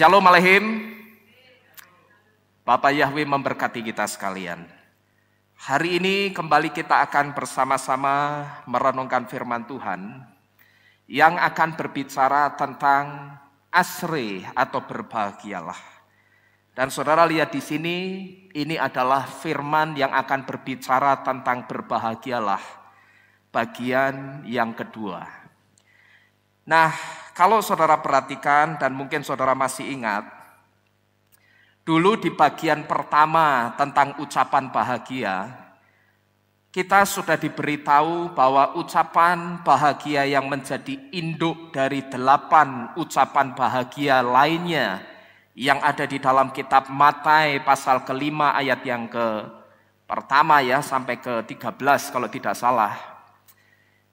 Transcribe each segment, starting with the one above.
Shalom Alehim. Bapak Yahweh memberkati kita sekalian. Hari ini kembali kita akan bersama-sama merenungkan firman Tuhan yang akan berbicara tentang asre atau berbahagialah. Dan saudara lihat di sini, ini adalah firman yang akan berbicara tentang berbahagialah, bagian yang kedua. Nah, kalau saudara perhatikan dan mungkin saudara masih ingat, dulu di bagian pertama tentang ucapan bahagia, kita sudah diberitahu bahwa ucapan bahagia yang menjadi induk dari 8 ucapan bahagia lainnya yang ada di dalam kitab Matius pasal ke-5 ayat yang pertama ya sampai ke-13 kalau tidak salah.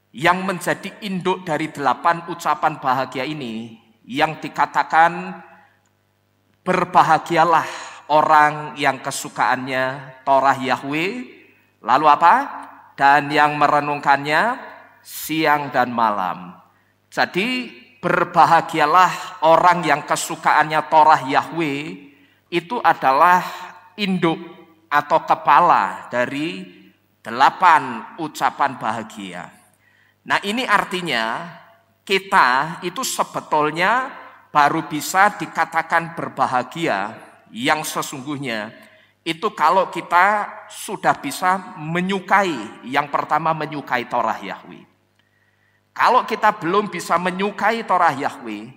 Yang menjadi induk dari 8 ucapan bahagia ini yang dikatakan berbahagialah orang yang kesukaannya Torah Yahweh, lalu apa? Dan yang merenungkannya siang dan malam. Jadi berbahagialah orang yang kesukaannya Torah Yahweh itu adalah induk atau kepala dari 8 ucapan bahagia. Nah, ini artinya kita itu sebetulnya baru bisa dikatakan berbahagia yang sesungguhnya itu kalau kita sudah bisa menyukai, yang pertama menyukai Torah Yahweh. Kalau kita belum bisa menyukai Torah Yahweh,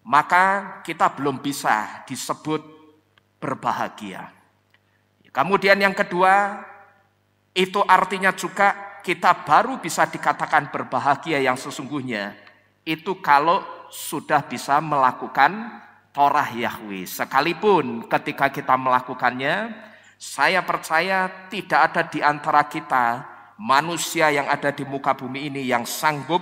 maka kita belum bisa disebut berbahagia. Kemudian yang kedua, itu artinya juga kita baru bisa dikatakan berbahagia yang sesungguhnya itu kalau sudah bisa melakukan Torah Yahweh. Sekalipun ketika kita melakukannya, saya percaya tidak ada di antara kita manusia yang ada di muka bumi ini yang sanggup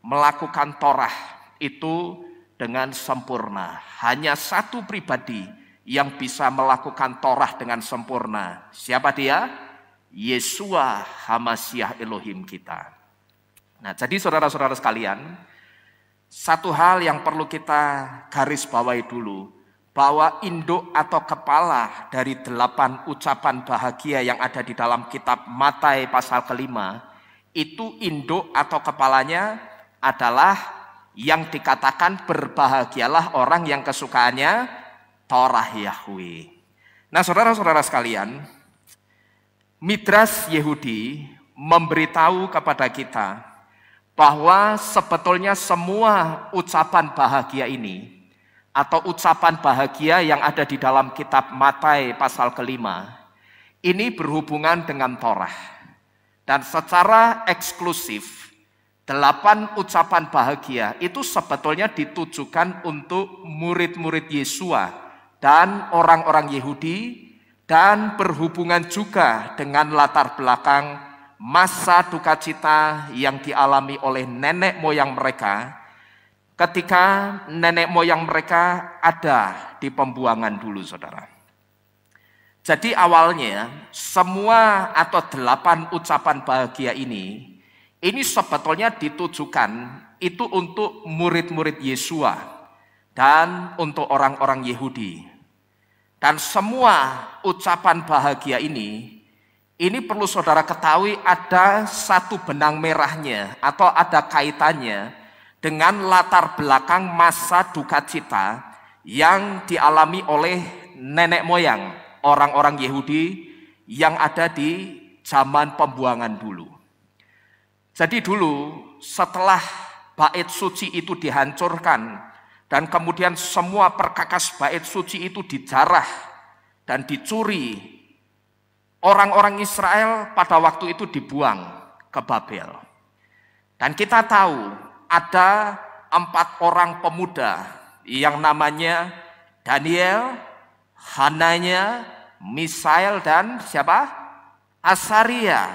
melakukan Torah itu dengan sempurna. Hanya satu pribadi yang bisa melakukan Torah dengan sempurna. Siapa dia? Yeshua Hamasyah Elohim kita. Nah, jadi saudara-saudara sekalian, satu hal yang perlu kita garis bawahi dulu, bahwa induk atau kepala dari 8 ucapan bahagia yang ada di dalam kitab Matius pasal ke-5, itu induk atau kepalanya adalah yang dikatakan berbahagialah orang yang kesukaannya Torah Yahweh. Nah, saudara-saudara sekalian, Midrash Yehudi memberitahu kepada kita bahwa sebetulnya semua ucapan bahagia ini atau ucapan bahagia yang ada di dalam kitab Matius pasal ke-5 ini berhubungan dengan Torah. Dan secara eksklusif 8 ucapan bahagia itu sebetulnya ditujukan untuk murid-murid Yesua dan orang-orang Yahudi, dan berhubungan juga dengan latar belakang masa duka cita yang dialami oleh nenek moyang mereka ketika nenek moyang mereka ada di pembuangan dulu, saudara. Jadi awalnya semua atau 8 ucapan bahagia ini sebetulnya ditujukan itu untuk murid-murid Yesua dan untuk orang-orang Yahudi. Dan semua ucapan bahagia ini perlu saudara ketahui ada satu benang merahnya atau ada kaitannya dengan latar belakang masa duka cita yang dialami oleh nenek moyang orang-orang Yahudi yang ada di zaman pembuangan dulu. Jadi dulu setelah bait suci itu dihancurkan dan kemudian semua perkakas bait suci itu dijarah dan dicuri, orang-orang Israel pada waktu itu dibuang ke Babel. Dan kita tahu ada 4 orang pemuda yang namanya Daniel, Hananya, Misael, dan siapa? Asaria.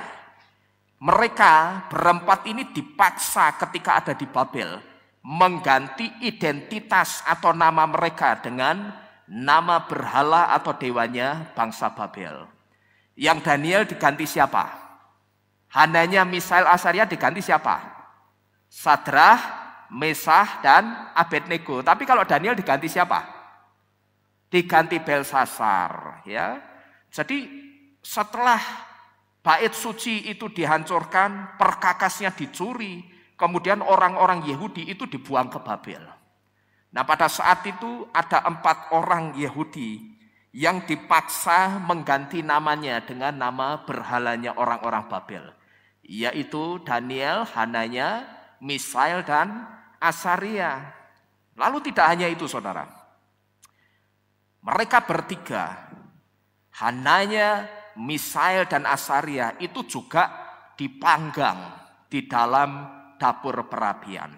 Mereka berempat ini dipaksa ketika ada di Babel mengganti identitas atau nama mereka dengan nama berhala atau dewanya bangsa Babel. Yang Daniel diganti siapa? Hananya, Misael, Asaria diganti siapa? Sadrah, Mesah, dan Abednego. Tapi kalau Daniel diganti siapa? diganti Belsasar, ya. Jadi setelah bait suci itu dihancurkan, perkakasnya dicuri, kemudian orang-orang Yahudi itu dibuang ke Babel. Nah, pada saat itu ada 4 orang Yahudi yang dipaksa mengganti namanya dengan nama berhalanya orang-orang Babel, yaitu Daniel, Hananya, Misael, dan Asaria. Lalu tidak hanya itu, saudara. Mereka bertiga, Hananya, Misael, dan Asaria, itu juga dipanggang di dalam dapur perapian.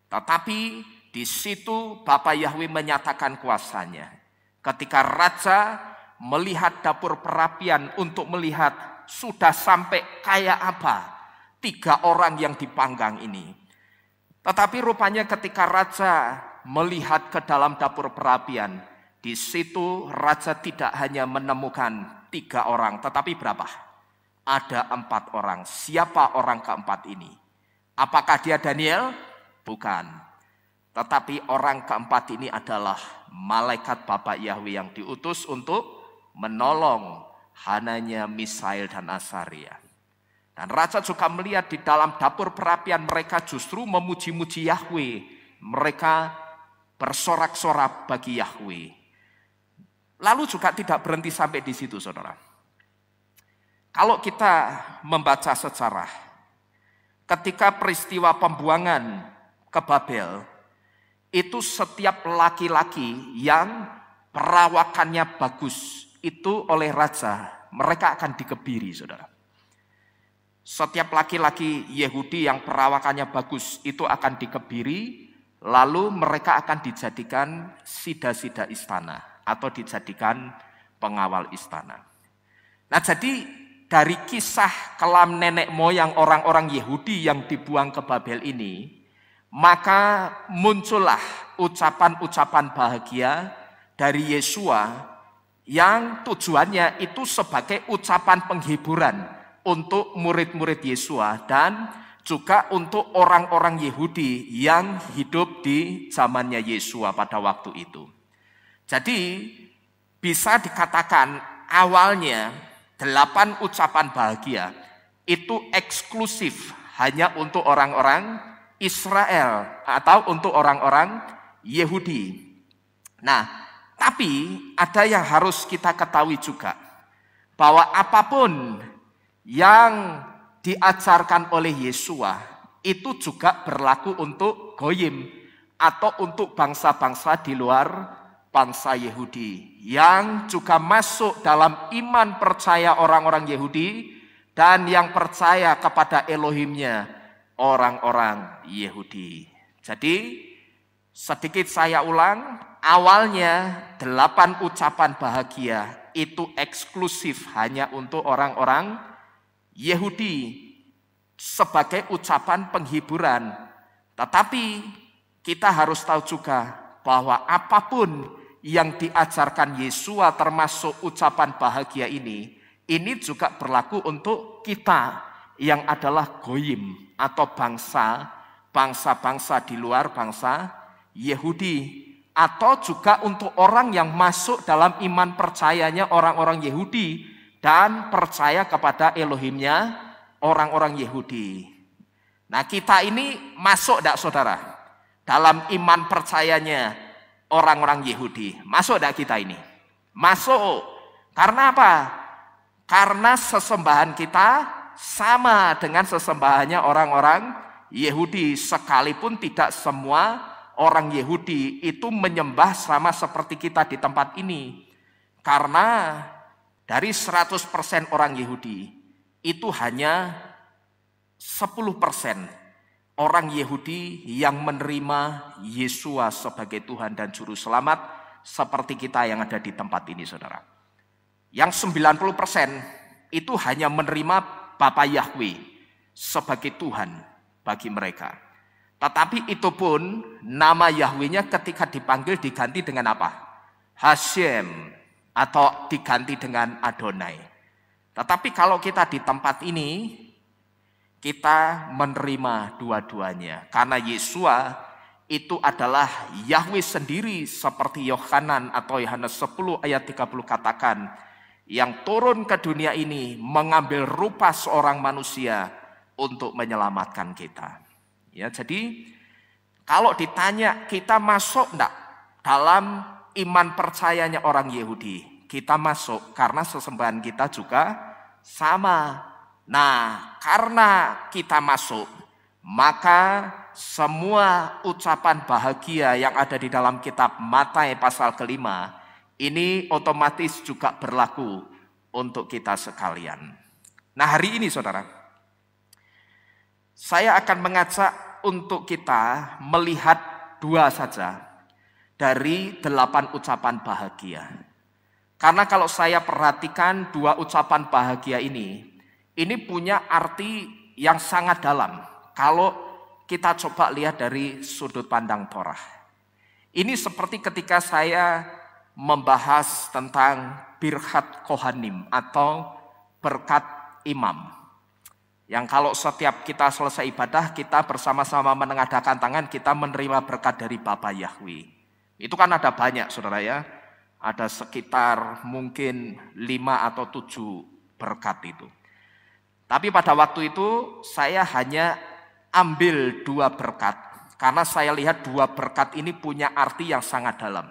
Tetapi di situ Bapa Yahweh menyatakan kuasanya. Ketika raja melihat dapur perapian untuk melihat sudah sampai kayak apa 3 orang yang dipanggang ini. Tetapi rupanya ketika raja melihat ke dalam dapur perapian, di situ raja tidak hanya menemukan 3 orang, tetapi berapa? Ada 4 orang. Siapa orang keempat ini? Apakah dia Daniel? Bukan. Tetapi orang keempat ini adalah malaikat Bapa Yahweh yang diutus untuk menolong Hananya, Misael, dan Asaria. Dan raja juga melihat di dalam dapur perapian mereka justru memuji-muji Yahweh. Mereka bersorak-sorak bagi Yahweh. Lalu juga tidak berhenti sampai di situ, saudara. Kalau kita membaca sejarah, ketika peristiwa pembuangan ke Babel, itu setiap laki-laki yang perawakannya bagus itu oleh raja, mereka akan dikebiri, saudara. Setiap laki-laki Yahudi yang perawakannya bagus itu akan dikebiri, lalu mereka akan dijadikan sida-sida istana atau dijadikan pengawal istana. Nah, jadi dari kisah kelam nenek moyang orang-orang Yahudi yang dibuang ke Babel ini, maka muncullah ucapan-ucapan bahagia dari Yesua yang tujuannya itu sebagai ucapan penghiburan untuk murid-murid Yesua dan juga untuk orang-orang Yahudi yang hidup di zamannya Yesua pada waktu itu. Jadi bisa dikatakan awalnya 8 ucapan bahagia itu eksklusif hanya untuk orang-orang Israel atau untuk orang-orang Yahudi. Nah, tapi ada yang harus kita ketahui juga, bahwa apapun yang diajarkan oleh Yesua itu juga berlaku untuk goyim atau untuk bangsa-bangsa di luar bangsa Yahudi yang juga masuk dalam iman percaya orang-orang Yahudi dan yang percaya kepada Elohimnya orang-orang Yahudi. Jadi sedikit saya ulang, awalnya 8 ucapan bahagia itu eksklusif hanya untuk orang-orang Yahudi sebagai ucapan penghiburan. Tetapi kita harus tahu juga bahwa apapun yang diajarkan Yesua termasuk ucapan bahagia ini juga berlaku untuk kita yang adalah goyim atau bangsa-bangsa di luar bangsa Yahudi, atau juga untuk orang yang masuk dalam iman percayanya orang-orang Yahudi dan percaya kepada Elohimnya orang-orang Yahudi. Nah, kita ini masuk enggak, saudara, dalam iman percayanya orang-orang Yahudi? Masuk enggak kita ini? Masuk. Karena apa? Karena sesembahan kita sama dengan sesembahannya orang-orang Yahudi, sekalipun tidak semua orang Yahudi itu menyembah sama seperti kita di tempat ini. Karena dari 100% orang Yahudi itu hanya 10% orang Yahudi yang menerima Yesua sebagai Tuhan dan Juru Selamat seperti kita yang ada di tempat ini, saudara. Yang 90% itu hanya menerima Bapa Yahweh sebagai Tuhan bagi mereka. Tetapi itu pun nama Yahwehnya ketika dipanggil diganti dengan apa? Hashem atau diganti dengan Adonai. Tetapi kalau kita di tempat ini, kita menerima dua-duanya. Karena Yesua itu adalah Yahweh sendiri, seperti Yohanan atau Yohanes 10 ayat 30 katakan, yang turun ke dunia ini mengambil rupa seorang manusia untuk menyelamatkan kita. Ya, jadi kalau ditanya kita masuk enggak dalam iman percayanya orang Yahudi, kita masuk karena sesembahan kita juga sama. Nah, karena kita masuk, maka semua ucapan bahagia yang ada di dalam kitab Matius pasal ke-5 ini otomatis juga berlaku untuk kita sekalian. Nah, hari ini saudara, saya akan mengajak untuk kita melihat 2 saja dari 8 ucapan bahagia. Karena kalau saya perhatikan 2 ucapan bahagia ini punya arti yang sangat dalam. Kalau kita coba lihat dari sudut pandang Torah. Ini seperti ketika saya membahas tentang birkat kohanim atau berkat imam. Yang kalau setiap kita selesai ibadah, kita bersama-sama menengadahkan tangan, kita menerima berkat dari Bapa Yahweh. Itu kan ada banyak saudara ya. Ada sekitar mungkin 5 atau 7 berkat itu. Tapi pada waktu itu saya hanya ambil 2 berkat. Karena saya lihat 2 berkat ini punya arti yang sangat dalam.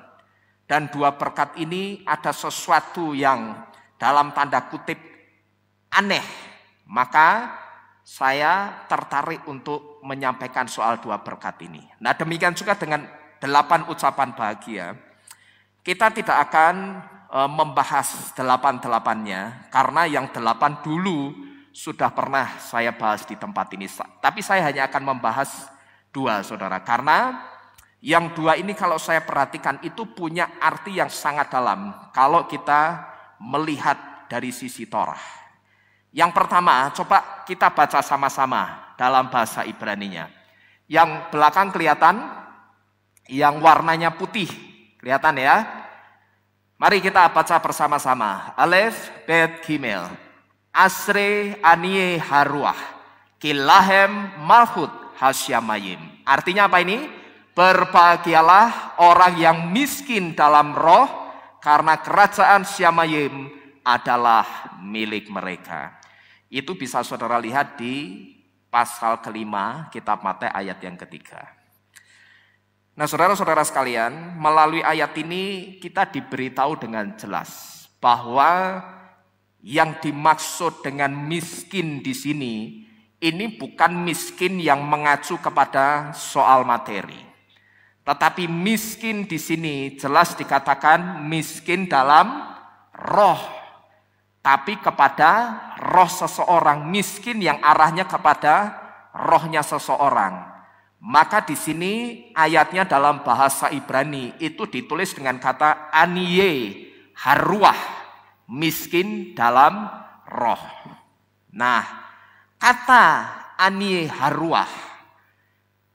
Dan 2 berkat ini ada sesuatu yang dalam tanda kutip aneh. Maka saya tertarik untuk menyampaikan soal 2 berkat ini. Nah, demikian juga dengan 8 ucapan bahagia. Kita tidak akan membahas 8-8-nya. Karena yang 8 dulu sudah pernah saya bahas di tempat ini. Tapi saya hanya akan membahas 2 saudara. Karena yang 2 ini kalau saya perhatikan itu punya arti yang sangat dalam. Kalau kita melihat dari sisi Torah. Yang pertama, coba kita baca sama-sama dalam bahasa Ibraninya. Yang belakang kelihatan, yang warnanya putih. Kelihatan ya? Mari kita baca bersama-sama. Alef, Bet, Gimel. Asre, Anie, Haruah. Kilahem, Malhut, Hasyamayim. Artinya apa ini? Berbahagialah orang yang miskin dalam roh, karena kerajaan Syamayim adalah milik mereka. Itu bisa saudara lihat di pasal ke-5 kitab Matius ayat yang ke-3. Nah, saudara-saudara sekalian, melalui ayat ini kita diberitahu dengan jelas bahwa yang dimaksud dengan miskin di sini ini bukan miskin yang mengacu kepada soal materi. Tetapi miskin di sini jelas dikatakan miskin dalam roh. Tapi kepada roh seseorang, miskin yang arahnya kepada rohnya seseorang. Maka di sini ayatnya dalam bahasa Ibrani itu ditulis dengan kata anie haruah, miskin dalam roh. Nah, kata anie haruah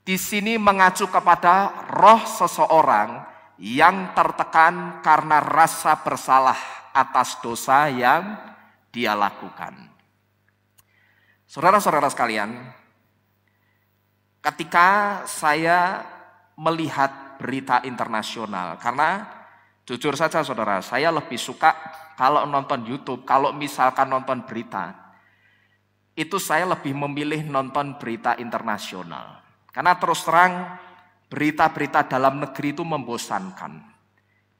di sini mengacu kepada roh seseorang yang tertekan karena rasa bersalah atas dosa yang dia lakukan. Saudara-saudara sekalian, ketika saya melihat berita internasional, karena jujur saja saudara, saya lebih suka kalau nonton YouTube, kalau misalkan nonton berita, itu saya lebih memilih nonton berita internasional. Karena terus terang berita-berita dalam negeri itu membosankan.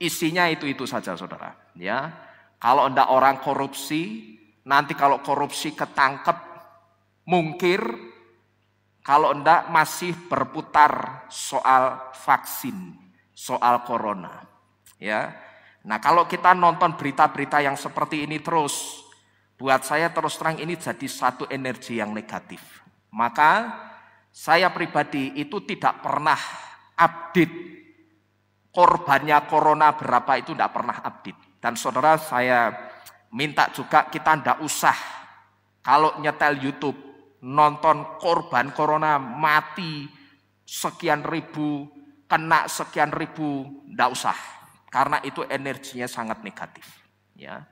Isinya itu saja saudara. Ya, kalau enggak orang korupsi, nanti kalau korupsi ketangkep, mungkir. Kalau enggak masih berputar soal vaksin, soal corona. Ya, nah kalau kita nonton berita-berita yang seperti ini terus, buat saya terus terang ini jadi satu energi yang negatif. Maka saya pribadi itu tidak pernah update korbannya corona berapa, itu tidak pernah update. Dan saudara, saya minta juga kita tidak usah kalau nyetel YouTube nonton korban corona mati sekian ribu, kena sekian ribu, tidak usah. Karena itu energinya sangat negatif. Ya,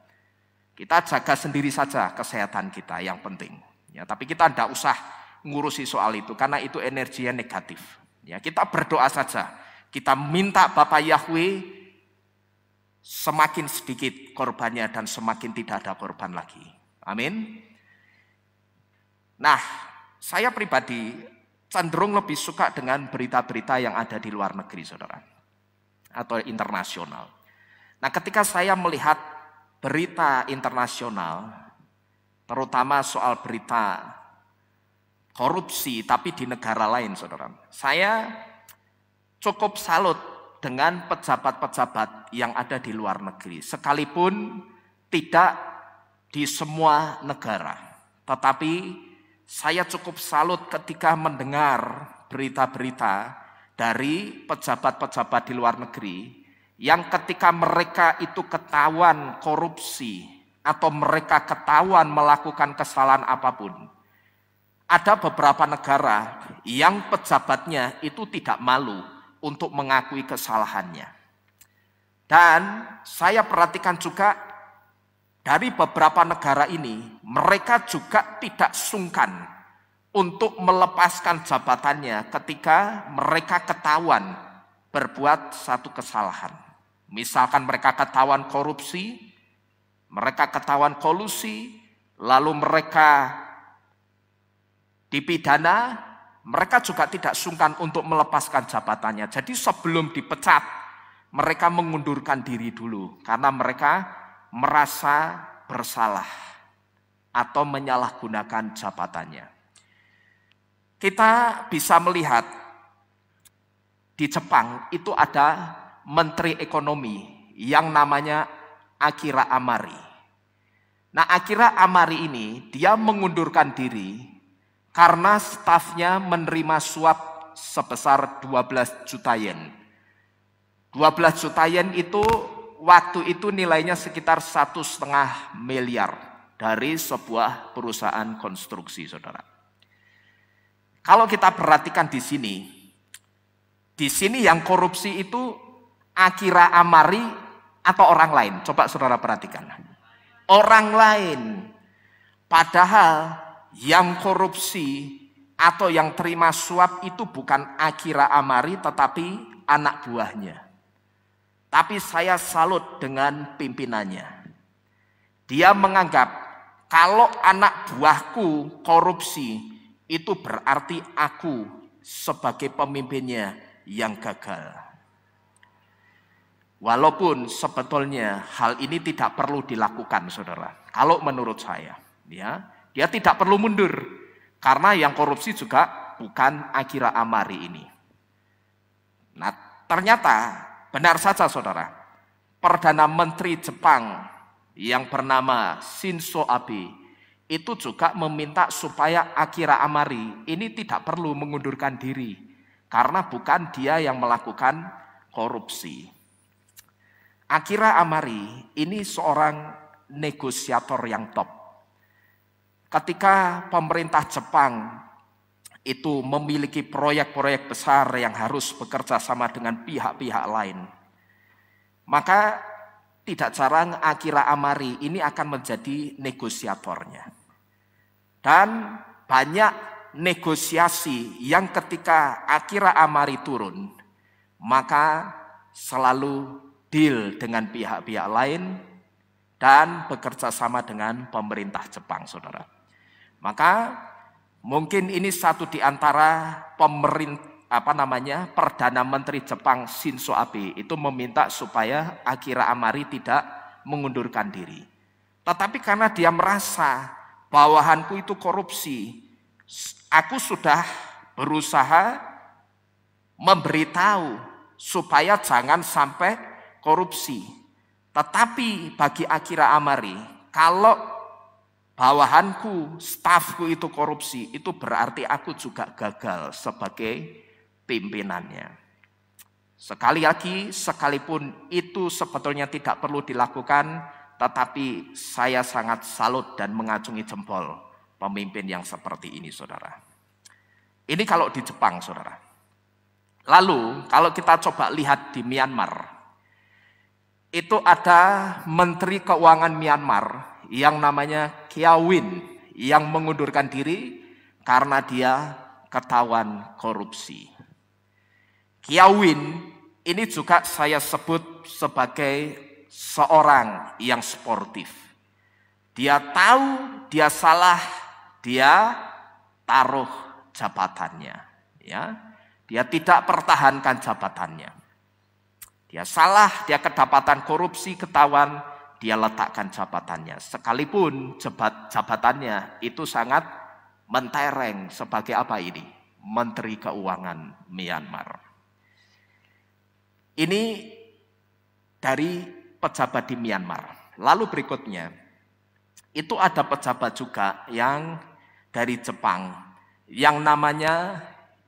kita jaga sendiri saja kesehatan kita yang penting. Ya, tapi kita tidak usah ngurusi soal itu karena itu energinya negatif. Ya, kita berdoa saja. Kita minta Bapak Yahweh semakin sedikit korbannya dan semakin tidak ada korban lagi. Amin. Nah, saya pribadi cenderung lebih suka dengan berita-berita yang ada di luar negeri, saudara, atau internasional. Nah, ketika saya melihat berita internasional, terutama soal berita korupsi tapi di negara lain, saudara, saya cukup salut dengan pejabat-pejabat yang ada di luar negeri, sekalipun tidak di semua negara. Tetapi saya cukup salut ketika mendengar berita-berita dari pejabat-pejabat di luar negeri yang ketika mereka itu ketahuan korupsi atau mereka ketahuan melakukan kesalahan apapun, ada beberapa negara yang pejabatnya itu tidak malu untuk mengakui kesalahannya. Dan saya perhatikan juga dari beberapa negara ini, mereka juga tidak sungkan untuk melepaskan jabatannya ketika mereka ketahuan berbuat satu kesalahan. Misalkan mereka ketahuan korupsi, mereka ketahuan kolusi, lalu mereka dipidana, mereka juga tidak sungkan untuk melepaskan jabatannya. Jadi sebelum dipecat, mereka mengundurkan diri dulu karena mereka merasa bersalah atau menyalahgunakan jabatannya. Kita bisa melihat di Jepang itu ada menteri ekonomi yang namanya Akira Amari. Nah, Akira Amari ini dia mengundurkan diri karena stafnya menerima suap sebesar 12 juta yen. 12 juta yen itu waktu itu nilainya sekitar 1,5 miliar dari sebuah perusahaan konstruksi, saudara. Kalau kita perhatikan di sini yang korupsi itu Akira Amari atau orang lain? Coba saudara perhatikan. Orang lain. Padahal yang korupsi atau yang terima suap itu bukan Akira Amari tetapi anak buahnya. Tapi saya salut dengan pimpinannya. Dia menganggap kalau anak buahku korupsi, itu berarti aku sebagai pemimpinnya yang gagal. Walaupun sebetulnya hal ini tidak perlu dilakukan, saudara. Kalau menurut saya, ya, dia tidak perlu mundur. Karena yang korupsi juga bukan Akira Amari ini. Nah, ternyata benar saja, saudara, Perdana Menteri Jepang yang bernama Shinzo Abe itu juga meminta supaya Akira Amari ini tidak perlu mengundurkan diri karena bukan dia yang melakukan korupsi. Akira Amari ini seorang negosiator yang top. Ketika pemerintah Jepang itu memiliki proyek-proyek besar yang harus bekerja sama dengan pihak-pihak lain, maka tidak jarang Akira Amari ini akan menjadi negosiatornya. Dan banyak negosiasi yang ketika Akira Amari turun, maka selalu deal dengan pihak-pihak lain dan bekerja sama dengan pemerintah Jepang, saudara. Maka mungkin ini satu di antara Perdana Menteri Jepang Shinzo Abe itu meminta supaya Akira Amari tidak mengundurkan diri. Tetapi karena dia merasa bawahanku itu korupsi, aku sudah berusaha memberitahu supaya jangan sampai korupsi. Tetapi bagi Akira Amari, kalau bawahanku, stafku itu korupsi, itu berarti aku juga gagal sebagai pimpinannya. Sekali lagi, sekalipun itu sebetulnya tidak perlu dilakukan, tetapi saya sangat salut dan mengacungi jempol pemimpin yang seperti ini, saudara. Ini kalau di Jepang, saudara. Lalu, kalau kita coba lihat di Myanmar, itu ada Menteri Keuangan Myanmar yang namanya Keawin yang mengundurkan diri karena dia ketahuan korupsi. Qiawin ini juga saya sebut sebagai seorang yang sportif. Dia tahu dia salah, dia taruh jabatannya, ya. Dia tidak pertahankan jabatannya. Dia salah, dia kedapatan korupsi, ketahuan, dia letakkan jabatannya. Sekalipun jabatannya itu sangat mentereng sebagai apa ini? Menteri Keuangan Myanmar. Ini dari pejabat di Myanmar. Lalu berikutnya, itu ada pejabat juga yang dari Jepang, yang namanya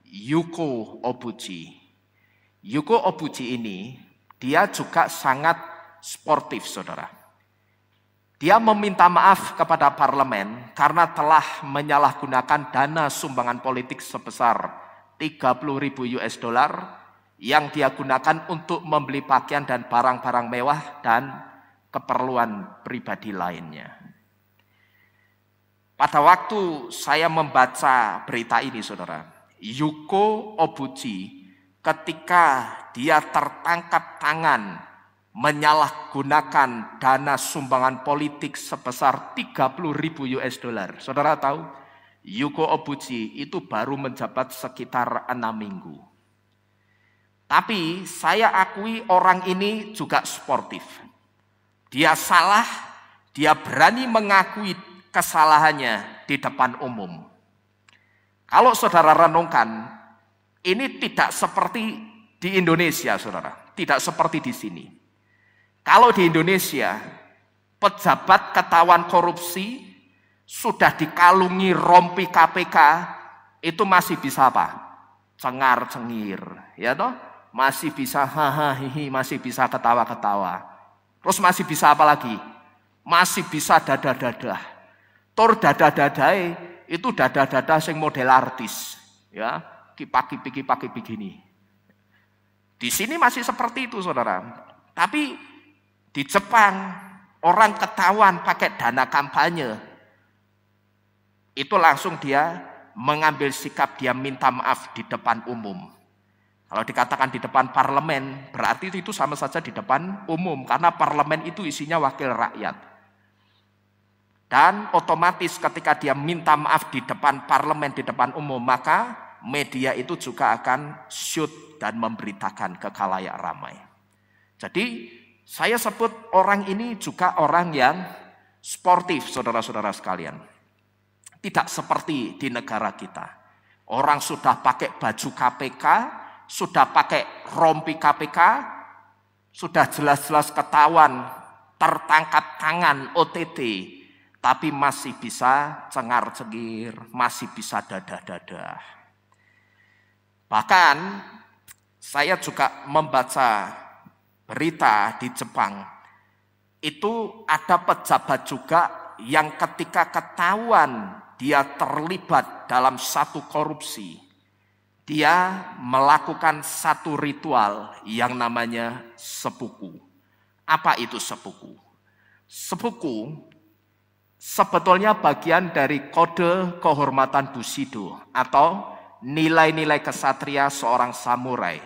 Yuko Obuchi. Yuko Obuchi ini, dia juga sangat sportif, saudara. Dia meminta maaf kepada parlemen karena telah menyalahgunakan dana sumbangan politik sebesar 30.000 US dollar yang dia gunakan untuk membeli pakaian dan barang-barang mewah dan keperluan pribadi lainnya. Pada waktu saya membaca berita ini, saudara, Yuko Obuchi ketika dia tertangkap tangan menyalahgunakan dana sumbangan politik sebesar 30.000 US dollar. Saudara tahu, Yuko Obuchi itu baru menjabat sekitar 6 minggu. Tapi saya akui orang ini juga sportif. Dia salah, dia berani mengakui kesalahannya di depan umum. Kalau saudara renungkan, ini tidak seperti di Indonesia, saudara. Tidak seperti di sini. Kalau di Indonesia, pejabat ketahuan korupsi sudah dikalungi rompi KPK, itu masih bisa apa? Cengar-cengir, ya toh? Masih bisa hahaha, masih bisa ketawa-ketawa. Terus masih bisa apa lagi? Masih bisa dada-dada. Tur dada-dadai itu dada-dada sing model artis, ya, kipak-kipi begini. Di sini masih seperti itu, saudara. Tapi di Jepang orang ketahuan pakai dana kampanye, itu langsung dia mengambil sikap, dia minta maaf di depan umum. Kalau dikatakan di depan parlemen, berarti itu sama saja di depan umum, karena parlemen itu isinya wakil rakyat. Dan otomatis ketika dia minta maaf di depan parlemen, di depan umum, maka media itu juga akan shoot dan memberitakan ke khalayak ramai. Jadi saya sebut orang ini juga orang yang sportif, saudara-saudara sekalian. Tidak seperti di negara kita. Orang sudah pakai baju KPK, sudah pakai rompi KPK, sudah jelas-jelas ketahuan, tertangkap tangan OTT, tapi masih bisa cengar-cengir, masih bisa dada-dada. Bahkan saya juga membaca berita di Jepang, itu ada pejabat juga yang ketika ketahuan dia terlibat dalam satu korupsi, dia melakukan satu ritual yang namanya seppuku. Apa itu seppuku? Seppuku sebetulnya bagian dari kode kehormatan Bushido atau nilai-nilai kesatria seorang samurai,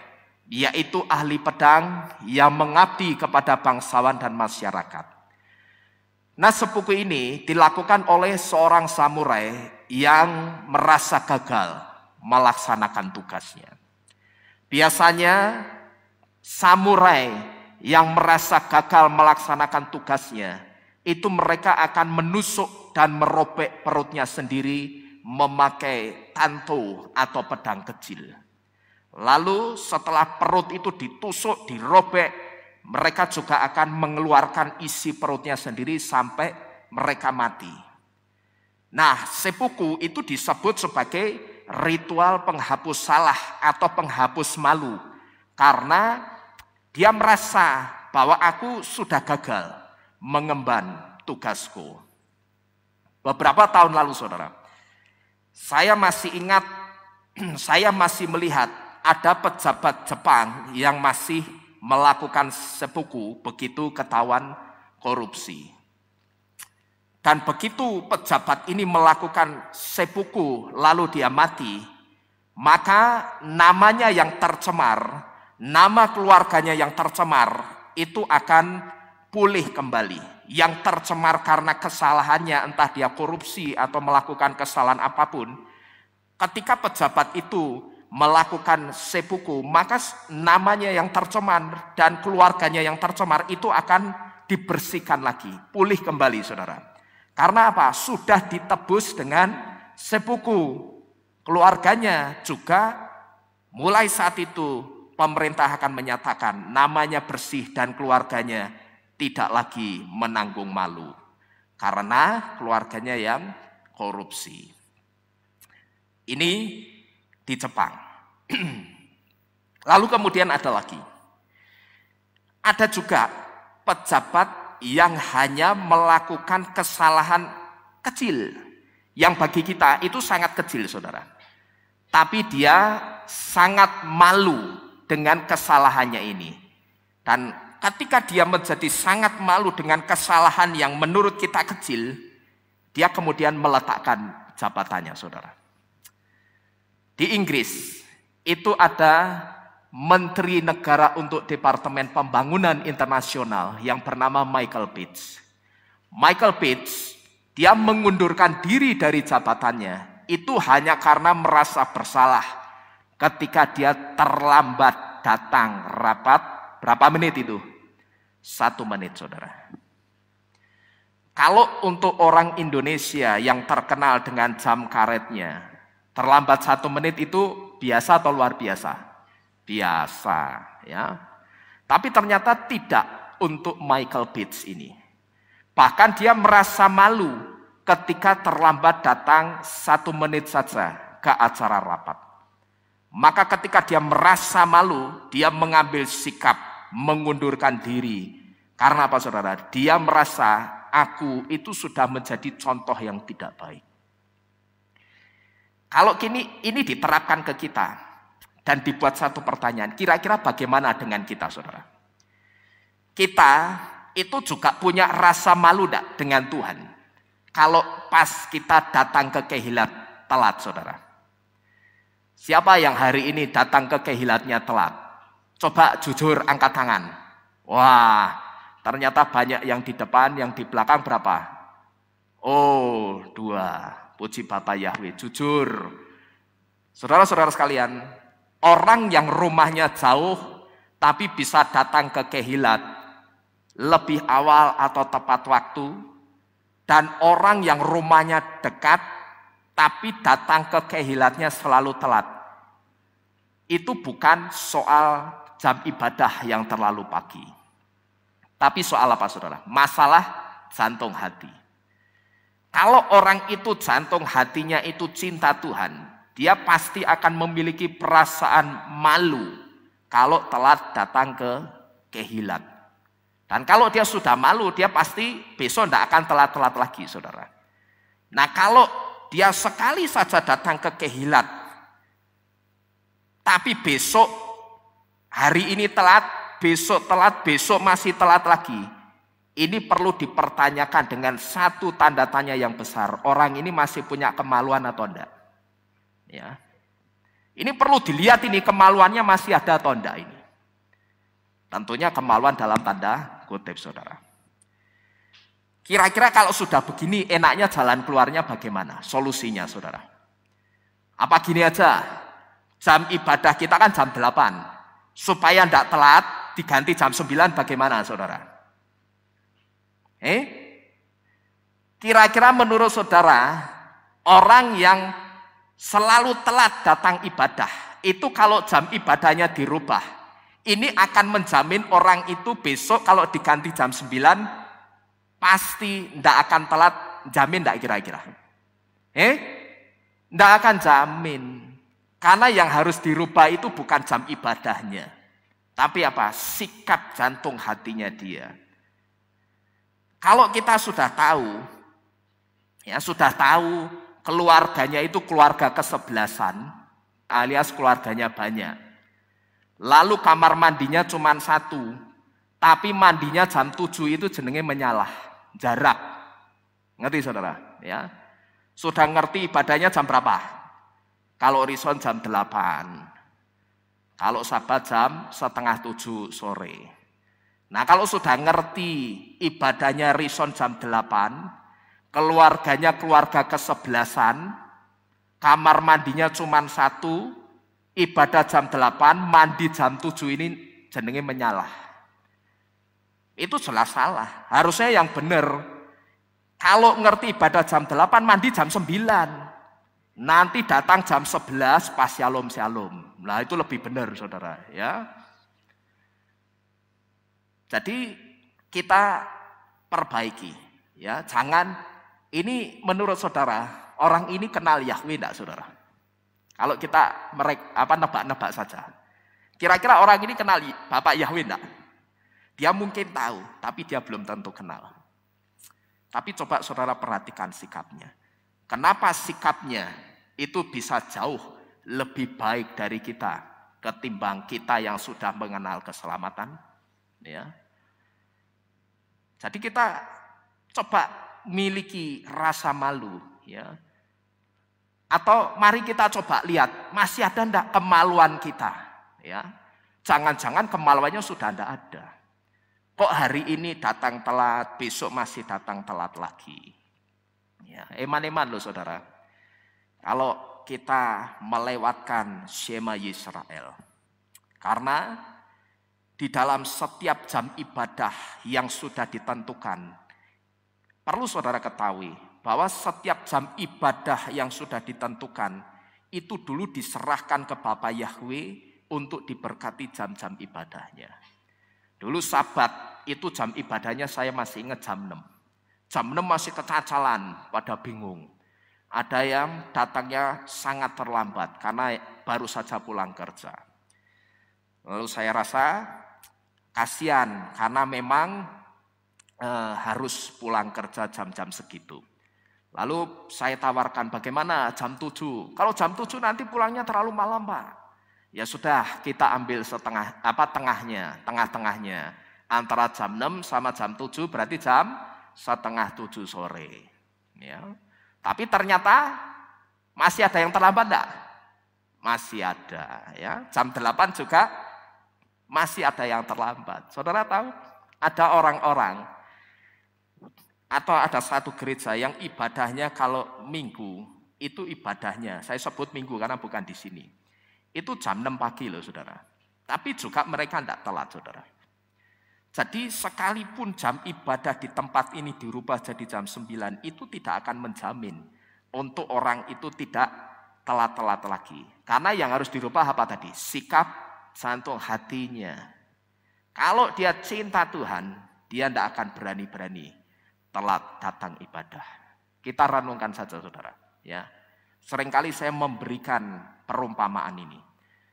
yaitu ahli pedang yang mengabdi kepada bangsawan dan masyarakat. Nah, seppuku ini dilakukan oleh seorang samurai yang merasa gagal melaksanakan tugasnya. Biasanya samurai yang merasa gagal melaksanakan tugasnya, itu mereka akan menusuk dan merobek perutnya sendiri memakai tanto atau pedang kecil. Lalu setelah perut itu ditusuk, dirobek, mereka juga akan mengeluarkan isi perutnya sendiri sampai mereka mati. Nah, seppuku itu disebut sebagai ritual penghapus salah atau penghapus malu. Karena dia merasa bahwa aku sudah gagal mengemban tugasku. Beberapa tahun lalu, saudara, saya masih ingat, saya masih melihat ada pejabat Jepang yang masih melakukan seppuku begitu ketahuan korupsi. Dan begitu pejabat ini melakukan seppuku lalu dia mati, maka namanya yang tercemar, nama keluarganya yang tercemar, itu akan pulih kembali. Yang tercemar karena kesalahannya, entah dia korupsi atau melakukan kesalahan apapun, ketika pejabat itu melakukan seppuku, maka namanya yang tercemar dan keluarganya yang tercemar itu akan dibersihkan lagi, pulih kembali, saudara. Karena apa? Sudah ditebus dengan seppuku. Keluarganya juga mulai saat itu pemerintah akan menyatakan namanya bersih dan keluarganya tidak lagi menanggung malu karena keluarganya yang korupsi. Ini di Jepang. Lalu kemudian ada lagi. Ada juga pejabat yang hanya melakukan kesalahan kecil yang bagi kita itu sangat kecil, saudara. Tapi dia sangat malu dengan kesalahannya ini. Dan ketika dia menjadi sangat malu dengan kesalahan yang menurut kita kecil, dia kemudian meletakkan jabatannya, saudara. Di Inggris itu ada Menteri Negara untuk Departemen Pembangunan Internasional yang bernama Michael Page. Michael Page, dia mengundurkan diri dari jabatannya itu hanya karena merasa bersalah ketika dia terlambat datang rapat. Berapa menit itu? 1 menit, saudara. Kalau untuk orang Indonesia yang terkenal dengan jam karetnya, terlambat 1 menit itu biasa atau luar biasa? Biasa, ya. Tapi ternyata tidak untuk Michael Page ini. Bahkan dia merasa malu ketika terlambat datang 1 menit saja ke acara rapat. Maka ketika dia merasa malu, dia mengambil sikap mengundurkan diri. Karena apa, saudara? Dia merasa aku itu sudah menjadi contoh yang tidak baik. Kalau ini diterapkan ke kita dan dibuat satu pertanyaan, kira-kira bagaimana dengan kita, saudara? Kita itu juga punya rasa malu enggak dengan Tuhan? Kalau pas kita datang ke kehilat telat, saudara. Siapa yang hari ini datang ke kehilatnya telat? Coba jujur angkat tangan. Wah, ternyata banyak yang di depan, yang di belakang berapa? Oh, 2. Puji Bapak Yahweh, jujur. Saudara-saudara sekalian, orang yang rumahnya jauh tapi bisa datang ke kehilat lebih awal atau tepat waktu, dan orang yang rumahnya dekat tapi datang ke kehilatnya selalu telat. Itu bukan soal jam ibadah yang terlalu pagi. Tapi soal apa, saudara? Masalah jantung hati. Kalau orang itu jantung hatinya itu cinta Tuhan, dia pasti akan memiliki perasaan malu kalau telat datang ke kehilat. Dan kalau dia sudah malu, dia pasti besok tidak akan telat-telat lagi, saudara. Nah, kalau dia sekali saja datang ke kehilat, tapi besok, hari ini telat, besok masih telat lagi. Ini perlu dipertanyakan dengan satu tanda tanya yang besar. Orang ini masih punya kemaluan atau enggak? Ya. Ini perlu dilihat, ini kemaluannya masih ada atau enggak ini. Tentunya kemaluan dalam tanda kutip, saudara. Kira-kira kalau sudah begini, enaknya jalan keluarnya bagaimana? Solusinya, saudara. Apa gini aja? Jam ibadah kita kan jam 8. Supaya tidak telat, diganti jam 9 bagaimana, saudara? Kira-kira menurut saudara, orang yang selalu telat datang ibadah, itu kalau jam ibadahnya dirubah, ini akan menjamin orang itu besok kalau diganti jam 9 pasti tidak akan telat, jamin tidak kira-kira? Tidak akan jamin. Karena yang harus dirubah itu bukan jam ibadahnya, tapi apa? Sikap jantung hatinya dia. Kalau kita sudah tahu, ya sudah tahu keluarganya itu keluarga kesebelasan, alias keluarganya banyak. Lalu kamar mandinya cuma 1, tapi mandinya jam 7 itu jenenge menyalah, jarak. Ngerti, saudara? Ya, sudah ngerti ibadahnya jam berapa? Kalau rison jam 8. Kalau sabat jam 6:30 sore. Nah kalau sudah ngerti ibadahnya rison jam 8, keluarganya keluarga kesebelasan, kamar mandinya cuma 1, ibadah jam 8, mandi jam 7 ini jenenge menyalah. Itu jelas salah. Harusnya yang benar. Kalau ngerti ibadah jam 8, mandi jam 9. Nanti datang jam 11 pas shalom. Nah itu lebih benar saudara ya. Jadi kita perbaiki ya. Jangan ini menurut saudara, orang ini kenal Yahweh enggak saudara? Kalau kita nebak-nebak saja. Kira-kira orang ini kenal Bapak Yahweh enggak? Dia mungkin tahu, tapi dia belum tentu kenal. Tapi coba saudara perhatikan sikapnya. Kenapa sikapnya itu bisa jauh lebih baik dari kita ketimbang kita yang sudah mengenal keselamatan? Ya. Jadi kita coba miliki rasa malu, ya. Atau mari kita coba lihat masih ada enggak kemaluan kita, ya. Jangan-jangan kemaluannya sudah enggak ada. Kok hari ini datang telat, besok masih datang telat lagi. Ya, eman-eman loh saudara. Kalau kita melewatkan Shema Yisrael. Karena di dalam setiap jam ibadah yang sudah ditentukan, perlu saudara ketahui bahwa setiap jam ibadah yang sudah ditentukan itu dulu diserahkan ke Bapa Yahweh untuk diberkati jam-jam ibadahnya. Dulu Sabat itu jam ibadahnya saya masih ingat jam 6. Jam 6 masih kecacalan, pada bingung. Ada yang datangnya sangat terlambat karena baru saja pulang kerja. Lalu saya rasa kasihan karena memang harus pulang kerja jam-jam segitu. Lalu saya tawarkan bagaimana jam 7. Kalau jam 7 nanti pulangnya terlalu malam Pak. Ya sudah kita ambil tengah-tengahnya. Antara jam 6 sama jam 7 berarti jam 6:30 sore. Ya. Tapi ternyata masih ada yang terlambat enggak? Masih ada. Ya. Jam 8 juga masih ada yang terlambat. Saudara tahu? Ada orang-orang atau ada satu gereja yang ibadahnya kalau minggu, itu ibadahnya, saya sebut minggu karena bukan di sini. Itu jam 6 pagi loh saudara. Tapi juga mereka tidak telat saudara. Jadi sekalipun jam ibadah di tempat ini dirubah jadi jam 9, itu tidak akan menjamin untuk orang itu tidak telat-telat lagi. Karena yang harus dirubah apa tadi? Sikap, jantung, hatinya. Kalau dia cinta Tuhan, dia tidak akan berani-berani telat datang ibadah. Kita renungkan saja saudara. Ya, seringkali saya memberikan perumpamaan ini.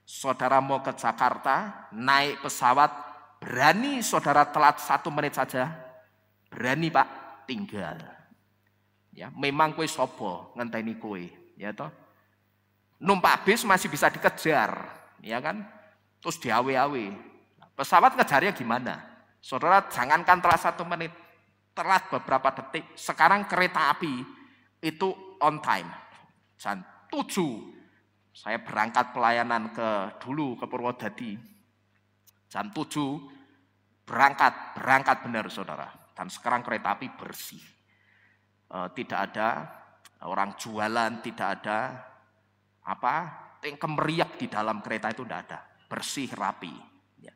Saudara mau ke Jakarta, naik pesawat, berani saudara telat 1 menit saja? Berani Pak, tinggal. Ya, memang kue sopo ngenteni kue, ya toh. Numpak bis masih bisa dikejar, ya kan? Terus diawe-awe. Pesawat ngejarnya gimana? Saudara jangankan telat 1 menit, telat beberapa detik. Sekarang kereta api itu on time. Jam 7 saya berangkat pelayanan dulu ke Purwodadi. Jam 7 berangkat benar saudara. Dan sekarang kereta api bersih. Tidak ada orang jualan, tidak ada kemeriak di dalam kereta itu tidak ada. Bersih, rapi. Ya.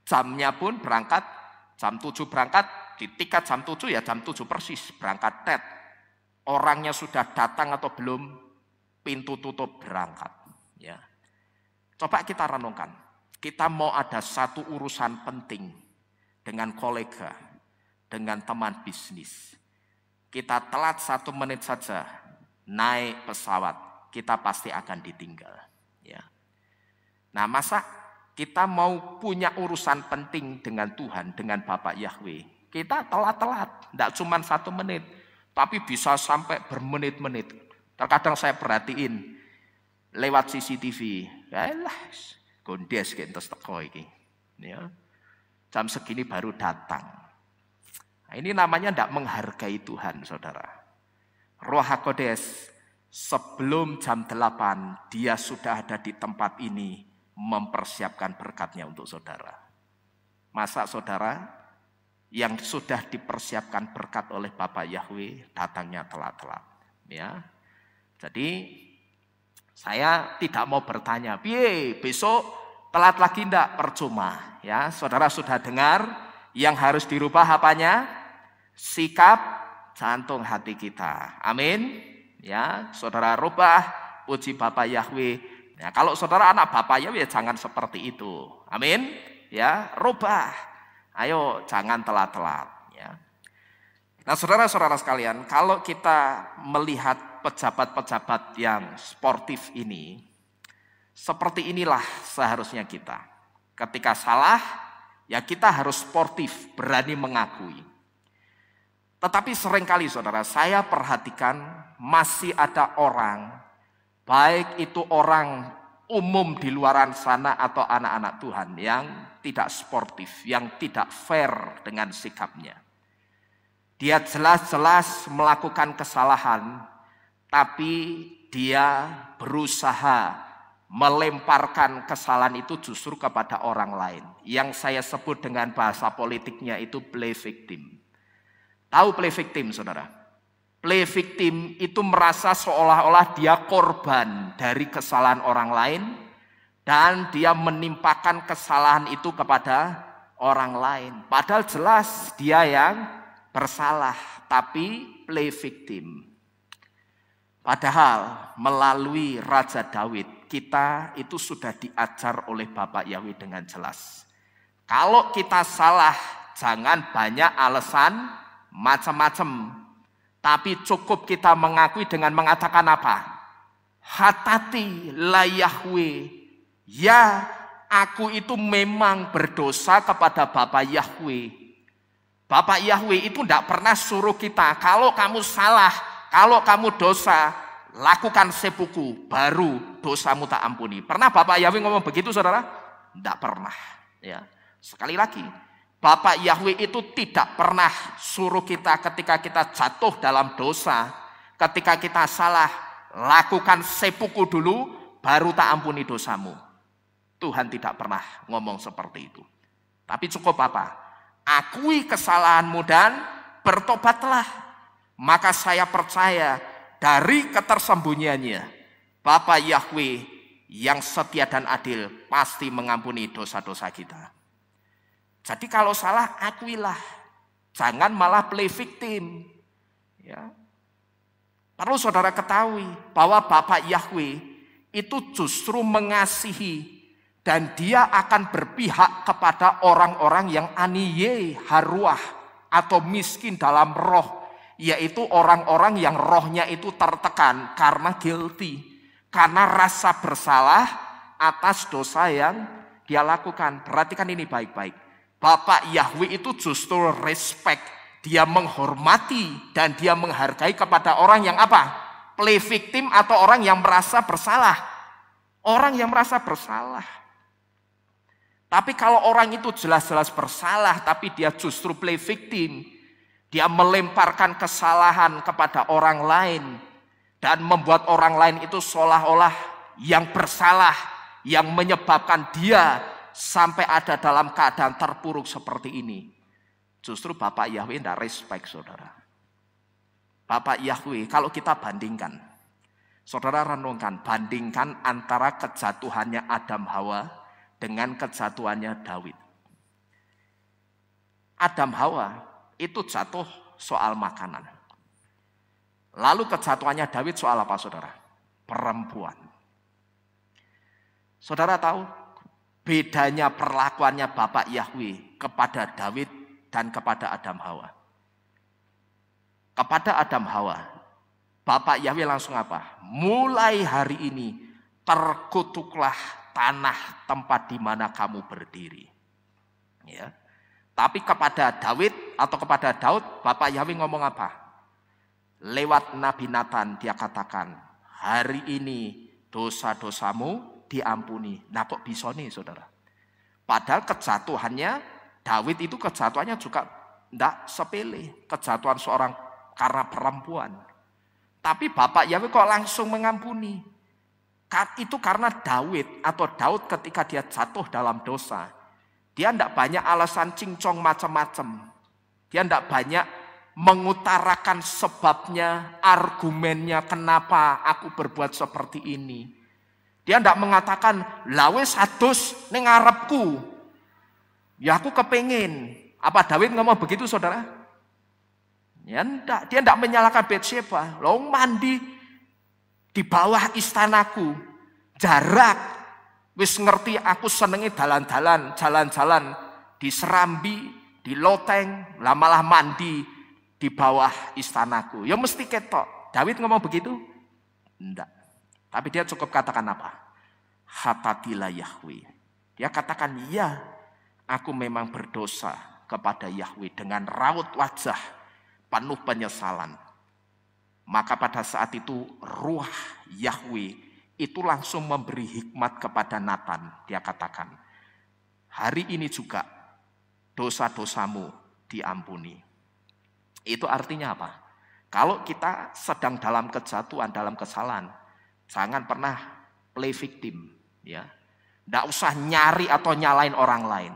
Jamnya pun berangkat, jam 7 berangkat, di tiket jam 7 ya jam 7 persis berangkat tet. Orangnya sudah datang atau belum, pintu tutup berangkat. Ya. Coba kita renungkan. Kita mau ada satu urusan penting dengan kolega, dengan teman bisnis. Kita telat 1 menit saja naik pesawat, kita pasti akan ditinggal. Ya. Nah, masa kita mau punya urusan penting dengan Tuhan, dengan Bapak Yahweh, kita telat-telat, tidak cuma 1 menit, tapi bisa sampai bermenit-menit. Terkadang saya perhatiin lewat CCTV, yalah, gondes gentos teko iki. Ya. Jam segini baru datang. Nah, ini namanya tidak menghargai Tuhan, saudara. Roh HaKodes sebelum jam 8 dia sudah ada di tempat ini mempersiapkan berkatnya untuk saudara. Masa saudara yang sudah dipersiapkan berkat oleh Bapak Yahweh datangnya telat-telat, ya. Jadi saya tidak mau bertanya, piye besok telat lagi ndak, percuma, ya. Saudara sudah dengar yang harus dirubah apanya? Sikap jantung hati kita. Amin. Ya, saudara rubah, puji Bapak Yahweh. Ya, kalau saudara anak Bapak Yahweh jangan seperti itu. Amin. Ya, rubah. Ayo jangan telat-telat, ya. Nah, saudara-saudara sekalian, kalau kita melihat pejabat-pejabat yang sportif ini, seperti inilah seharusnya kita. Ketika salah, ya kita harus sportif, berani mengakui. Tetapi seringkali saudara, saya perhatikan masih ada orang, baik itu orang umum di luaran sana atau anak-anak Tuhan yang tidak sportif, yang tidak fair dengan sikapnya. Dia jelas-jelas melakukan kesalahan, tapi dia berusaha melemparkan kesalahan itu justru kepada orang lain. Yang saya sebut dengan bahasa politiknya itu play victim. Tahu play victim, saudara? Play victim itu merasa seolah-olah dia korban dari kesalahan orang lain dan dia menimpakan kesalahan itu kepada orang lain. Padahal jelas dia yang bersalah, tapi play victim. Padahal melalui Raja Daud kita itu sudah diajar oleh Bapak Yahweh dengan jelas. Kalau kita salah jangan banyak alasan macam-macam. Tapi cukup kita mengakui dengan mengatakan apa? Hatati la Yahweh. Ya, aku itu memang berdosa kepada Bapak Yahweh. Bapak Yahweh itu tidak pernah suruh kita, kalau kamu salah, kalau kamu dosa, lakukan sepuku, baru dosamu tak ampuni. Pernah Bapak Yahweh ngomong begitu, saudara? Tidak pernah. Ya. Sekali lagi, Bapak Yahweh itu tidak pernah suruh kita ketika kita jatuh dalam dosa, ketika kita salah, lakukan sepuku dulu, baru tak ampuni dosamu. Tuhan tidak pernah ngomong seperti itu. Tapi cukup apa? Akui kesalahanmu dan bertobatlah. Maka saya percaya dari ketersembunyiannya, Bapak Yahweh yang setia dan adil pasti mengampuni dosa-dosa kita. Jadi kalau salah akuilah, jangan malah play victim. Ya. Perlu saudara ketahui bahwa Bapak Yahweh itu justru mengasihi dan dia akan berpihak kepada orang-orang yang aniye haruah atau miskin dalam roh, yaitu orang-orang yang rohnya itu tertekan karena guilty, karena rasa bersalah atas dosa yang dia lakukan. Perhatikan ini baik-baik. Bapak Yahweh itu justru respect, dia menghormati dan dia menghargai kepada orang yang apa? Play victim atau orang yang merasa bersalah. Orang yang merasa bersalah. Tapi kalau orang itu jelas-jelas bersalah tapi dia justru play victim, dia melemparkan kesalahan kepada orang lain dan membuat orang lain itu seolah-olah yang bersalah, yang menyebabkan dia sampai ada dalam keadaan terpuruk seperti ini. Justru Bapak Yahweh tidak respect, saudara. Bapak Yahweh, kalau kita bandingkan, saudara renungkan, bandingkan antara kejatuhannya Adam Hawa dengan kejatuhannya Daud. Adam Hawa itu jatuh soal makanan. Lalu kejatuhannya Daud soal apa, saudara? Perempuan. Saudara tahu bedanya perlakuannya Bapak Yahweh kepada Daud dan kepada Adam Hawa. Kepada Adam Hawa, Bapak Yahweh langsung apa? Mulai hari ini terkutuklah tanah tempat di mana kamu berdiri. Ya. Tapi kepada Daud atau kepada Daud, Bapak Yahweh ngomong apa? Lewat Nabi Nathan dia katakan, hari ini dosa-dosamu diampuni. Nah kok bisa nih, saudara? Padahal kejatuhannya Daud itu kejatuhannya juga tidak sepele. Kejatuhan seorang karena perempuan. Tapi Bapak Yahweh kok langsung mengampuni. Itu karena Daud ketika dia jatuh dalam dosa. Dia tidak banyak alasan cincong macam-macam. Dia tidak banyak mengutarakan sebabnya, argumennya kenapa aku berbuat seperti ini. Dia tidak mengatakan, lawes adus ning ngarepku. Ya aku kepingin. Apa Daud ngomong begitu saudara? Ya enggak. Dia tidak menyalahkan Batsheba. Lo mandi di bawah istanaku. Jarak. Wis ngerti aku senengi jalan-jalan di Serambi, di Loteng, lah malah mandi di bawah istanaku. Ya mesti ketok. Daud ngomong begitu? Enggak. Tapi dia cukup katakan apa? Hatatilah Yahweh. Dia katakan, ya aku memang berdosa kepada Yahweh dengan raut wajah penuh penyesalan. Maka pada saat itu ruh Yahweh itu langsung memberi hikmat kepada Natan. Dia katakan, hari ini juga dosa-dosamu diampuni. Itu artinya apa? Kalau kita sedang dalam kejatuhan, dalam kesalahan, jangan pernah play victim. Ya, tidak usah nyari atau nyalain orang lain.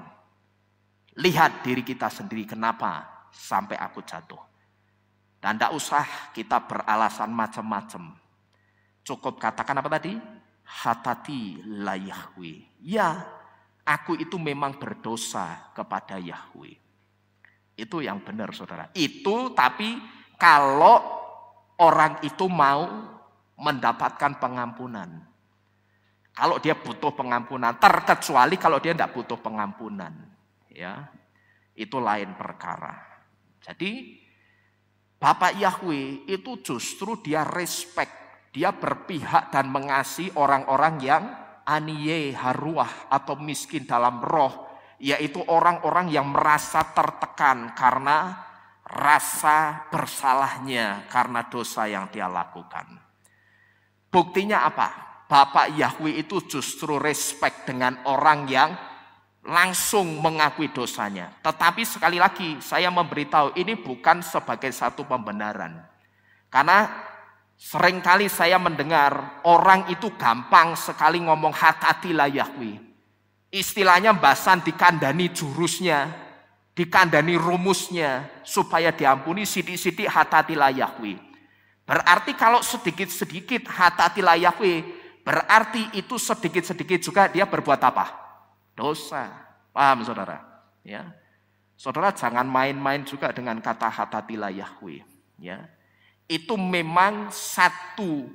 Lihat diri kita sendiri, kenapa sampai aku jatuh. Dan tidak usah kita beralasan macam-macam. Cukup katakan apa tadi? Hatati la Yahweh. Ya, aku itu memang berdosa kepada Yahweh. Itu yang benar saudara. Itu tapi kalau orang itu mau mendapatkan pengampunan. Kalau dia butuh pengampunan, terkecuali kalau dia tidak butuh pengampunan. Ya, itu lain perkara. Jadi Bapak Yahweh itu justru dia respect, dia berpihak dan mengasihi orang-orang yang aniye haruah atau miskin dalam roh, yaitu orang-orang yang merasa tertekan karena rasa bersalahnya karena dosa yang dia lakukan. Buktinya apa? Bapak Yahweh itu justru respect dengan orang yang langsung mengakui dosanya. Tetapi sekali lagi saya memberitahu ini bukan sebagai satu pembenaran. Karena seringkali saya mendengar orang itu gampang sekali ngomong hatatilah Yahweh. Istilahnya bahasan dikandani jurusnya, dikandani rumusnya supaya diampuni sidik-sidik hatatilah Yahweh. Berarti kalau sedikit-sedikit hatatilah Yahweh, berarti itu sedikit-sedikit juga dia berbuat apa? Dosa. Paham saudara? Ya. Saudara jangan main-main juga dengan kata hatatilah Yahweh. Ya. Itu memang satu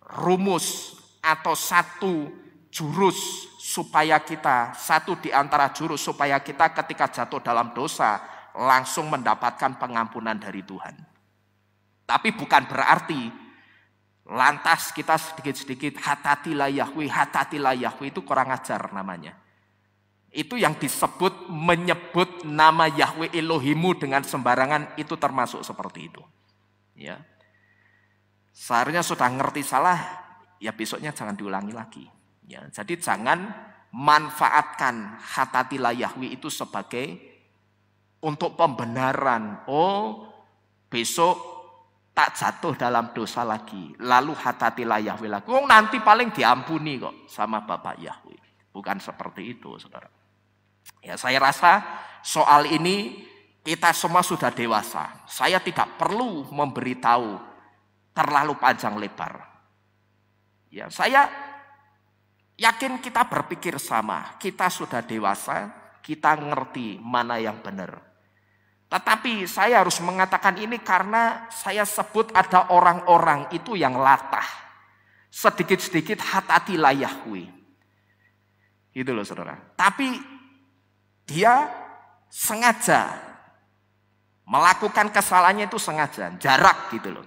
rumus atau satu jurus supaya kita, satu di antara jurus supaya kita ketika jatuh dalam dosa langsung mendapatkan pengampunan dari Tuhan. Tapi bukan berarti lantas kita sedikit-sedikit hatatilah Yahweh itu kurang ajar namanya. Itu yang disebut menyebut nama Yahweh Elohimu dengan sembarangan itu termasuk seperti itu. Ya. Seharusnya sudah ngerti salah, ya besoknya jangan diulangi lagi. Ya, jadi jangan manfaatkan hatatilah Yahweh itu sebagai untuk pembenaran. Oh, besok tak jatuh dalam dosa lagi. Lalu hatatilah Yahweh lagi. Oh, nanti paling diampuni kok sama Bapak Yahweh. Bukan seperti itu, saudara. Ya, saya rasa soal ini kita semua sudah dewasa. Saya tidak perlu memberitahu terlalu panjang lebar. Ya, saya yakin kita berpikir sama. Kita sudah dewasa, kita ngerti mana yang benar. Tetapi saya harus mengatakan ini karena saya sebut ada orang-orang itu yang latah. Sedikit-sedikit hatatilah Yahweh. Itu loh saudara. Tapi dia sengaja melakukan kesalahannya itu sengaja. Jarak gitu loh.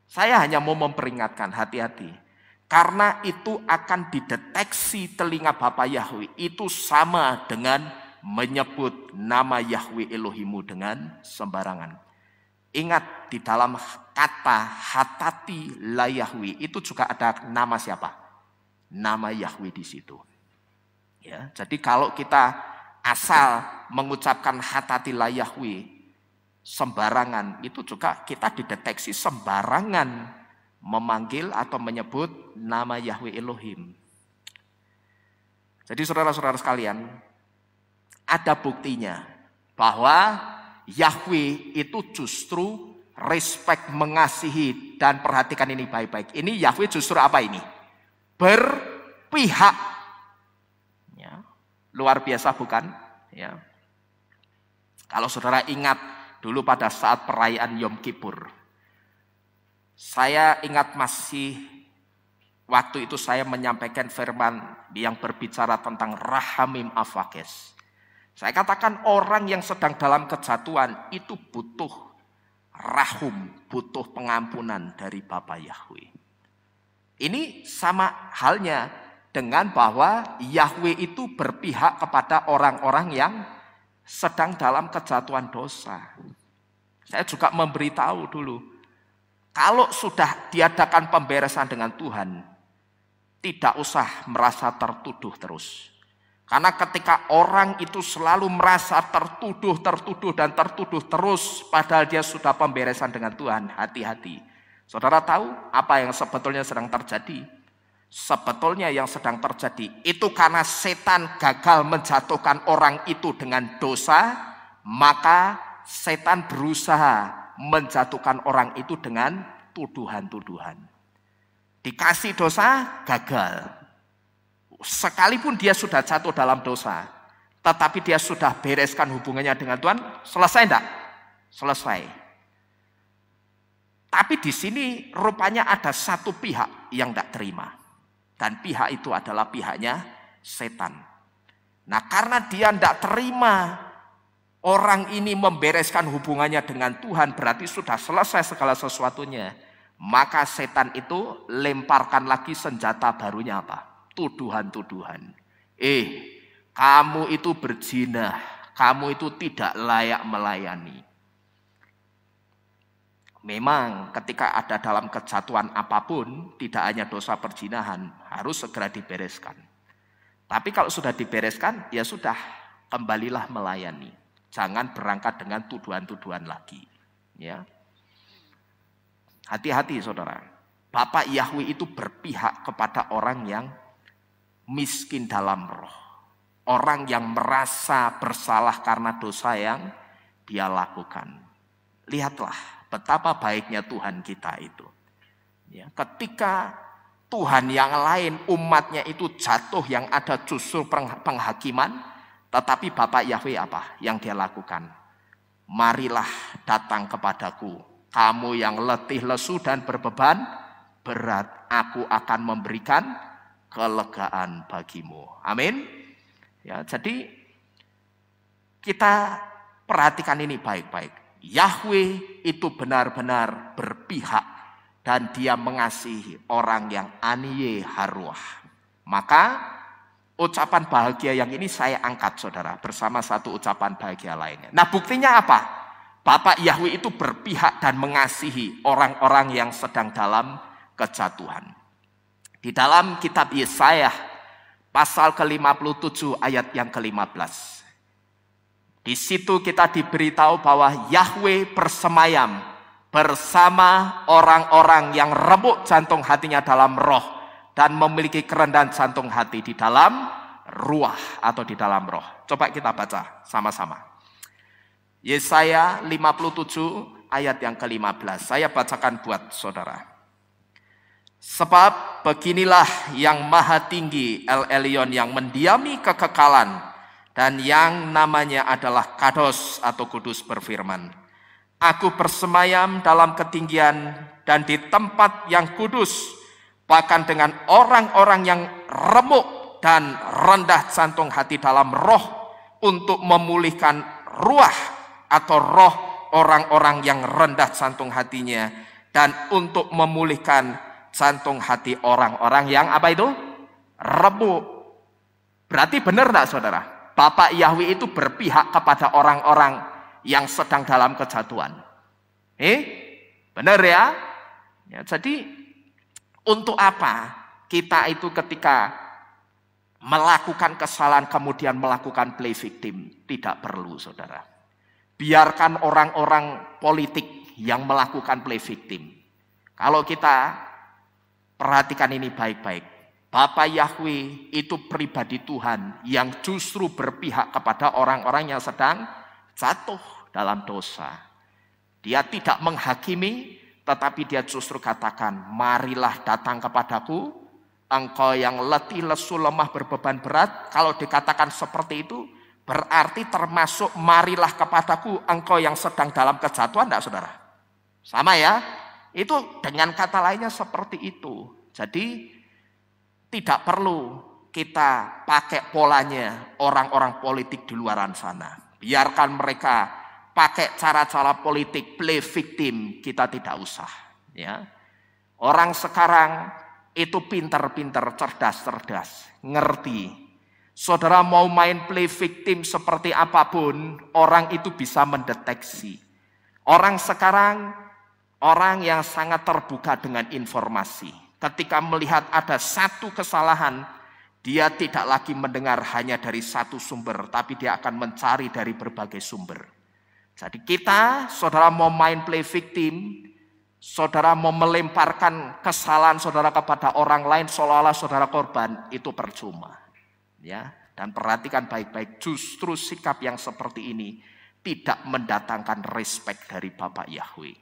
Saya hanya mau memperingatkan hati-hati. Karena itu akan dideteksi telinga Bapak Yahweh. Itu sama dengan menyebut nama Yahweh Elohimu dengan sembarangan. Ingat di dalam kata hatati la Yahweh itu juga ada nama siapa? Nama Yahweh di situ. Ya, jadi kalau kita asal mengucapkan hatati la Yahweh sembarangan itu juga kita dideteksi sembarangan memanggil atau menyebut nama Yahweh Elohim. Jadi saudara-saudara sekalian, ada buktinya bahwa Yahweh itu justru respect, mengasihi, dan perhatikan ini baik-baik. Ini Yahweh justru apa ini? Berpihak. Ya, luar biasa bukan? Ya. Kalau saudara ingat dulu pada saat perayaan Yom Kippur, saya ingat masih waktu itu saya menyampaikan firman yang berbicara tentang Rahamim Avakes. Saya katakan orang yang sedang dalam kejatuhan itu butuh rahum, butuh pengampunan dari Bapa Yahweh. Ini sama halnya dengan bahwa Yahweh itu berpihak kepada orang-orang yang sedang dalam kejatuhan dosa. Saya juga memberitahu dulu, kalau sudah diadakan pemberesan dengan Tuhan, tidak usah merasa tertuduh terus. Karena ketika orang itu selalu merasa tertuduh dan tertuduh terus, padahal dia sudah pemberesan dengan Tuhan, hati-hati. Saudara tahu apa yang sebetulnya sedang terjadi? Sebetulnya yang sedang terjadi itu karena setan gagal menjatuhkan orang itu dengan dosa, maka setan berusaha menjatuhkan orang itu dengan tuduhan-tuduhan. Dikasih dosa, gagal. Sekalipun dia sudah jatuh dalam dosa, tetapi dia sudah bereskan hubungannya dengan Tuhan, selesai enggak? Selesai. Tapi di sini rupanya ada satu pihak yang tidak terima. Dan pihak itu adalah pihaknya setan. Nah, karena dia tidak terima orang ini membereskan hubungannya dengan Tuhan, berarti sudah selesai segala sesuatunya. Maka setan itu lemparkan lagi senjata barunya apa? Tuduhan-tuduhan. Kamu itu berzina, kamu itu tidak layak melayani. Memang ketika ada dalam kejatuhan apapun, tidak hanya dosa perzinahan, harus segera dibereskan. Tapi kalau sudah dibereskan, ya sudah, kembalilah melayani. Jangan berangkat dengan tuduhan-tuduhan lagi. Ya. Hati-hati saudara. Bapak Yahweh itu berpihak kepada orang yang miskin dalam roh. Orang yang merasa bersalah karena dosa yang dia lakukan. Lihatlah betapa baiknya Tuhan kita itu. Ya, ketika Tuhan yang lain, umatnya itu jatuh yang ada justru penghakiman, tetapi Bapak Yahweh apa yang dia lakukan? Marilah datang kepadaku, kamu yang letih lesu dan berbeban berat, aku akan memberikan kelegaan bagimu. Amin. Ya, jadi kita perhatikan ini baik-baik. Yahweh itu benar-benar berpihak dan dia mengasihi orang yang aniye haruah. Maka ucapan bahagia yang ini saya angkat saudara bersama satu ucapan bahagia lainnya. Nah, buktinya apa? Bapak Yahweh itu berpihak dan mengasihi orang-orang yang sedang dalam kejatuhan. Di dalam kitab Yesaya pasal ke-57 ayat yang ke-15. Di situ kita diberitahu bahwa Yahweh bersemayam bersama orang-orang yang remuk jantung hatinya dalam roh dan memiliki kerendahan jantung hati di dalam ruah atau di dalam roh. Coba kita baca sama-sama. Yesaya 57 ayat yang ke-15. Saya bacakan buat saudara. Sebab beginilah yang maha tinggi El Elyon yang mendiami kekekalan dan yang namanya adalah Kados atau Kudus berfirman, aku bersemayam dalam ketinggian dan di tempat yang kudus, bahkan dengan orang-orang yang remuk dan rendah jantung hati dalam roh, untuk memulihkan ruah atau roh orang-orang yang rendah jantung hatinya, dan untuk memulihkan jantung hati orang-orang yang apa itu? Remuk. Berarti benar enggak saudara? Bapak Yahweh itu berpihak kepada orang-orang yang sedang dalam kejatuhan. Benar ya? Ya, jadi untuk apa kita itu ketika melakukan kesalahan kemudian melakukan play victim? Tidak perlu saudara. Biarkan orang-orang politik yang melakukan play victim. Kalau kita Perhatikan ini baik-baik. Bapa Yahweh itu pribadi Tuhan yang justru berpihak kepada orang-orang yang sedang jatuh dalam dosa. Dia tidak menghakimi, tetapi dia justru katakan, marilah datang kepadaku, engkau yang letih, lesu, lemah, berbeban berat. Kalau dikatakan seperti itu, berarti termasuk marilah kepadaku, engkau yang sedang dalam kejatuhan, enggak saudara? Sama ya? Itu dengan kata lainnya seperti itu. Jadi tidak perlu kita pakai polanya orang-orang politik di luaran sana. Biarkan mereka pakai cara-cara politik, play victim, kita tidak usah. Ya, orang sekarang itu pintar-pintar, cerdas-cerdas, ngerti. Saudara mau main play victim seperti apapun, orang itu bisa mendeteksi. Orang sekarang, orang yang sangat terbuka dengan informasi. Ketika melihat ada satu kesalahan, dia tidak lagi mendengar hanya dari satu sumber, tapi dia akan mencari dari berbagai sumber. Jadi kita, saudara mau main play victim, saudara mau melemparkan kesalahan saudara kepada orang lain seolah-olah saudara korban, itu percuma. Ya, dan perhatikan baik-baik, justru sikap yang seperti ini tidak mendatangkan respek dari Bapak Yahweh.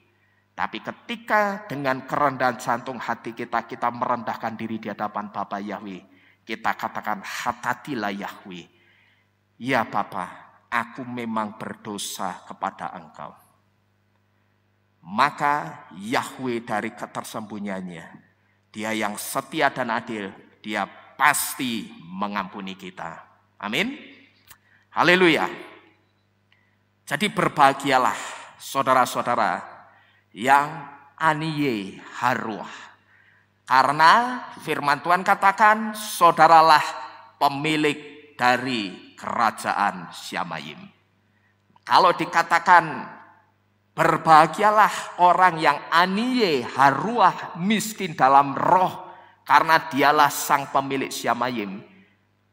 Tapi ketika dengan kerendahan jantung hati kita merendahkan diri di hadapan Bapak Yahweh, kita katakan, hatatilah Yahweh. Ya Bapa, aku memang berdosa kepada Engkau. Maka Yahweh dari ketersembunyiannya, Dia yang setia dan adil, Dia pasti mengampuni kita. Amin. Haleluya. Jadi berbahagialah saudara-saudara yang aniye haruah. Karena firman Tuhan katakan, saudaralah pemilik dari kerajaan Syamayim. Kalau dikatakan berbahagialah orang yang aniye haruah, miskin dalam roh, karena dialah sang pemilik Syamayim.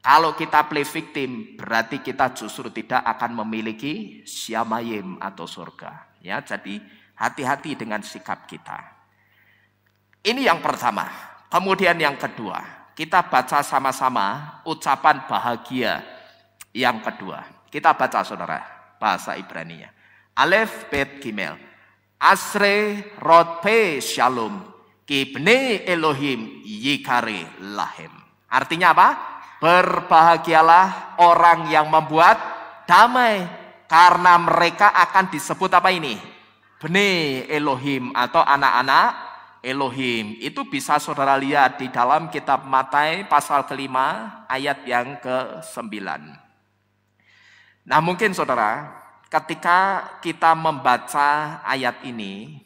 Kalau kita play victim, berarti kita justru tidak akan memiliki Syamayim atau surga. Ya, jadi hati-hati dengan sikap kita. Ini yang pertama. Kemudian yang kedua, kita baca sama-sama ucapan bahagia yang kedua. Kita baca saudara, bahasa Ibrani-nya. Alef Bet Gimel. Asre Rod Pe Shalom. Kibne Elohim Yikare Lahem. Artinya apa? Berbahagialah orang yang membuat damai, karena mereka akan disebut apa ini? Bne Elohim atau anak-anak Elohim. Itu bisa saudara lihat di dalam kitab Matius pasal ke-5 ayat yang ke-9. Nah mungkin saudara, ketika kita membaca ayat ini,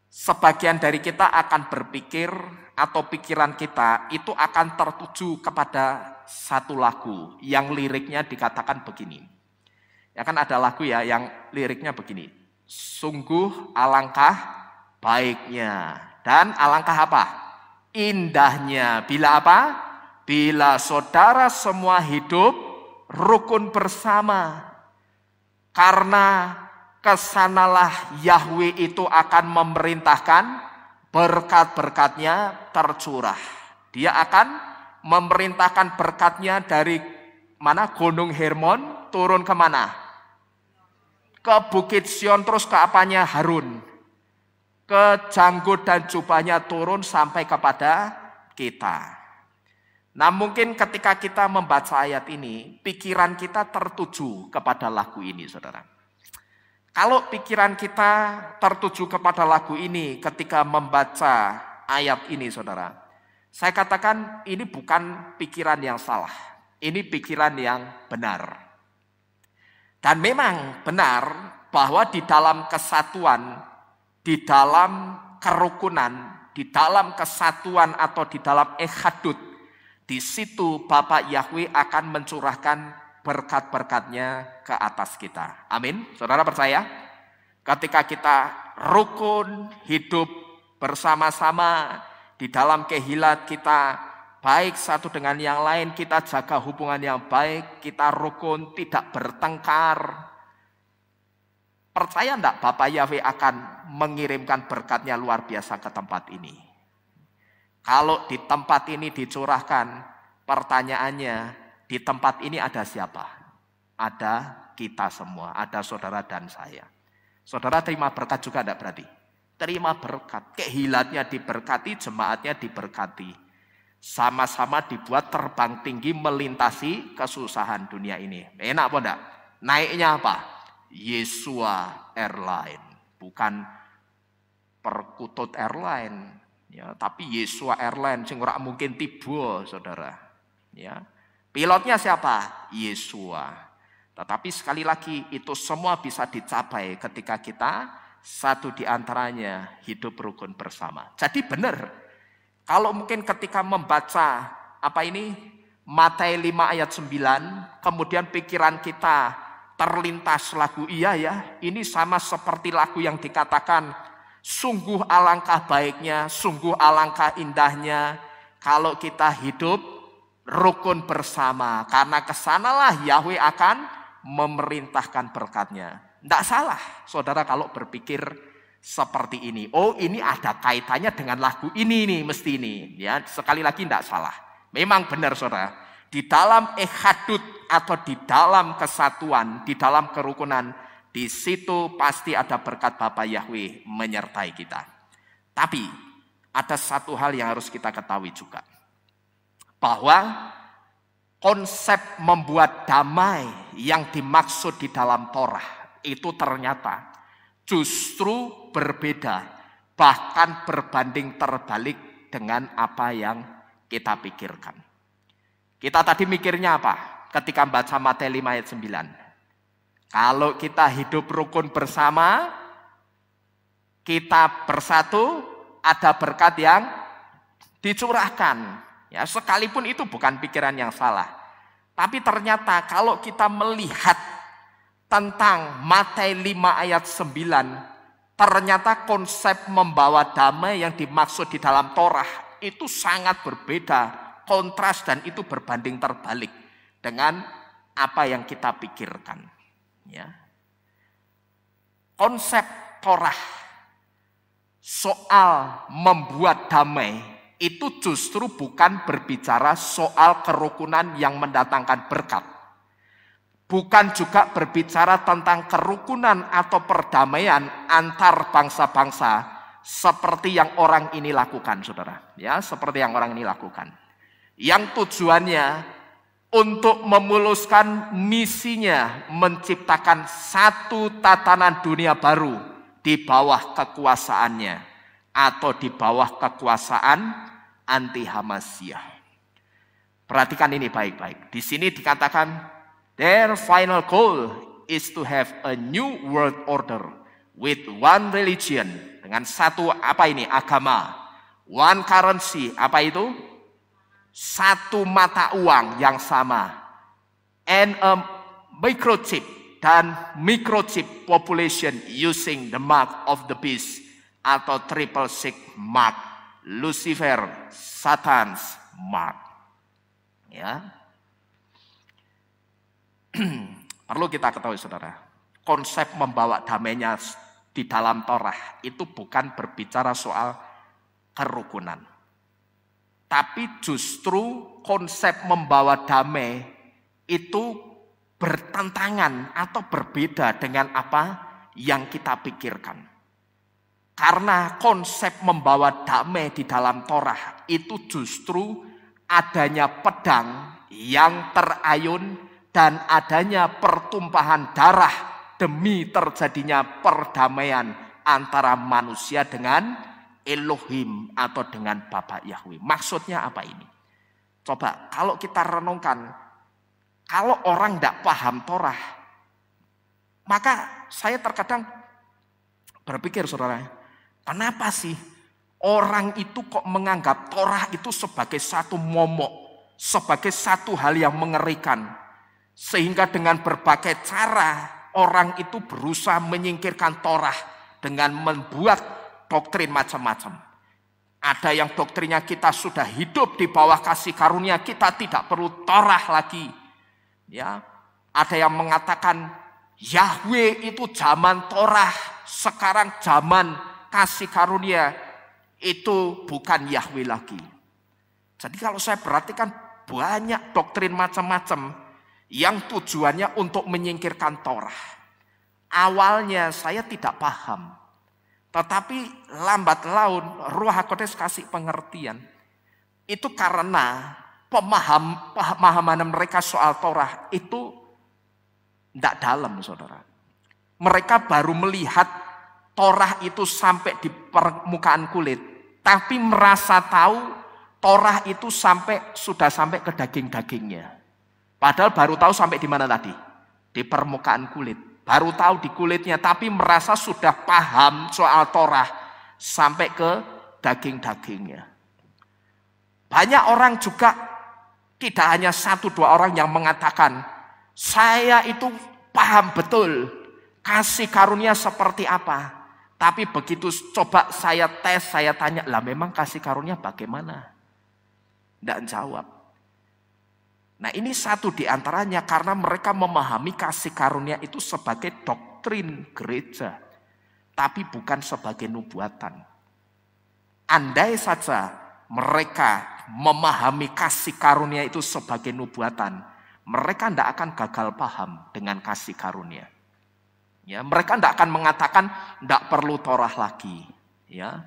sebagian dari kita akan berpikir atau pikiran kita itu akan tertuju kepada satu lagu yang liriknya dikatakan begini. Ya kan ada lagu ya yang liriknya begini. Sungguh alangkah baiknya dan alangkah apa? Indahnya. Bila apa? Bila saudara semua hidup rukun bersama. Karena kesanalah Yahweh itu akan memerintahkan berkat-berkatnya tercurah. Dia akan memerintahkan berkatnya dari mana? Gunung Hermon turun ke mana? Ke Bukit Sion, terus ke apanya? Harun. Ke janggut dan jubahnya turun sampai kepada kita. Nah mungkin ketika kita membaca ayat ini, pikiran kita tertuju kepada lagu ini saudara. Kalau pikiran kita tertuju kepada lagu ini ketika membaca ayat ini saudara, saya katakan ini bukan pikiran yang salah, ini pikiran yang benar. Dan memang benar bahwa di dalam kesatuan, di dalam kerukunan, di dalam kesatuan atau di dalam echadut, di situ Bapak Yahweh akan mencurahkan berkat-berkatnya ke atas kita. Amin. Saudara percaya? Ketika kita rukun, hidup bersama-sama di dalam kehilat kita, baik satu dengan yang lain, kita jaga hubungan yang baik, kita rukun, tidak bertengkar. Percaya enggak Bapak Yahweh akan mengirimkan berkatnya luar biasa ke tempat ini? Kalau di tempat ini dicurahkan, pertanyaannya, di tempat ini ada siapa? Ada kita semua, ada saudara dan saya. Saudara terima berkat juga enggak berarti? Terima berkat, kehilatnya diberkati, jemaatnya diberkati. Sama-sama dibuat terbang tinggi melintasi kesusahan dunia ini. Enak apa enggak? Naiknya apa? Yeshua Airline, bukan Perkutut Airline, ya, tapi Yeshua Airline sing ora mungkin tiba, saudara. Ya, pilotnya siapa? Yeshua. Tetapi sekali lagi itu semua bisa dicapai ketika kita satu di antaranya hidup rukun bersama. Jadi benar, kalau mungkin ketika membaca apa ini Matius 5 ayat 9, kemudian pikiran kita terlintas lagu iya ya, ini sama seperti lagu yang dikatakan, sungguh alangkah baiknya, sungguh alangkah indahnya kalau kita hidup rukun bersama, karena kesanalah Yahweh akan memerintahkan berkatnya. Tidak salah saudara kalau berpikir seperti ini. Oh, ini ada kaitannya dengan lagu ini nih, mesti ini. Ya, sekali lagi tidak salah. Memang benar saudara. Di dalam ehadut atau di dalam kesatuan, di dalam kerukunan, di situ pasti ada berkat Bapa Yahweh menyertai kita. Tapi ada satu hal yang harus kita ketahui juga. Bahwa konsep membuat damai yang dimaksud di dalam Torah itu ternyata justru berbeda, bahkan berbanding terbalik dengan apa yang kita pikirkan. Kita tadi mikirnya apa? Ketika baca Matius 5 ayat 9. Kalau kita hidup rukun bersama, kita bersatu, ada berkat yang dicurahkan. Ya, sekalipun itu bukan pikiran yang salah. Tapi ternyata kalau kita melihat tentang Matius 5 ayat 9, ternyata konsep membawa damai yang dimaksud di dalam Torah itu sangat berbeda, kontras, dan itu berbanding terbalik dengan apa yang kita pikirkan. Ya. Konsep Torah soal membuat damai itu justru bukan berbicara soal kerukunan yang mendatangkan berkat. Bukan juga berbicara tentang kerukunan atau perdamaian antar bangsa-bangsa seperti yang orang ini lakukan, saudara. Ya, seperti yang orang ini lakukan. Yang tujuannya untuk memuluskan misinya menciptakan satu tatanan dunia baru di bawah kekuasaannya atau di bawah kekuasaan anti Hamasyah. Perhatikan ini baik-baik. Di sini dikatakan their final goal is to have a new world order with one religion, dengan satu apa ini agama, one currency, apa itu? Satu mata uang yang sama, and a microchip, dan microchip population using the mark of the beast atau triple six mark, Lucifer, Satan's mark. Ya. Perlu kita ketahui saudara, konsep membawa damainya di dalam Torah itu bukan berbicara soal kerukunan. Tapi justru konsep membawa damai itu bertentangan atau berbeda dengan apa yang kita pikirkan. Karena konsep membawa damai di dalam Torah itu justru adanya pedang yang terayun dan adanya pertumpahan darah demi terjadinya perdamaian antara manusia dengan Elohim atau dengan Bapa Yahweh. Maksudnya apa ini? Coba kalau kita renungkan, kalau orang tidak paham Torah, maka saya terkadang berpikir saudara, kenapa sih orang itu kok menganggap Torah itu sebagai satu momok, sebagai satu hal yang mengerikan. Sehingga dengan berbagai cara orang itu berusaha menyingkirkan Torah dengan membuat doktrin macam-macam. Ada yang doktrinnya kita sudah hidup di bawah kasih karunia, kita tidak perlu Torah lagi. Ya, ada yang mengatakan Yahweh itu zaman Torah, sekarang zaman kasih karunia. itu bukan Yahweh lagi. Jadi kalau saya perhatikan banyak doktrin macam-macam yang tujuannya untuk menyingkirkan Torah. Awalnya saya tidak paham. Tetapi lambat laun Ruh HaKudos kasih pengertian. Itu karena pemahaman mereka soal Torah itu tidak dalam, saudara. Mereka baru melihat Torah itu sampai di permukaan kulit. Tapi merasa tahu Torah itu sudah sampai ke daging-dagingnya. Padahal baru tahu sampai di mana tadi? Di permukaan kulit. Baru tahu di kulitnya, tapi merasa sudah paham soal Torah sampai ke daging-dagingnya. Banyak orang juga, tidak hanya 1-2 orang yang mengatakan, saya itu paham betul kasih karunia seperti apa. Tapi begitu coba saya tes, saya tanya, lah memang kasih karunia bagaimana? Tidak jawab. Nah ini satu di antaranya karena mereka memahami kasih karunia itu sebagai doktrin gereja. Tapi bukan sebagai nubuatan. Andai saja mereka memahami kasih karunia itu sebagai nubuatan, mereka tidak akan gagal paham dengan kasih karunia. Ya, mereka tidak akan mengatakan tidak perlu Torah lagi. Ya,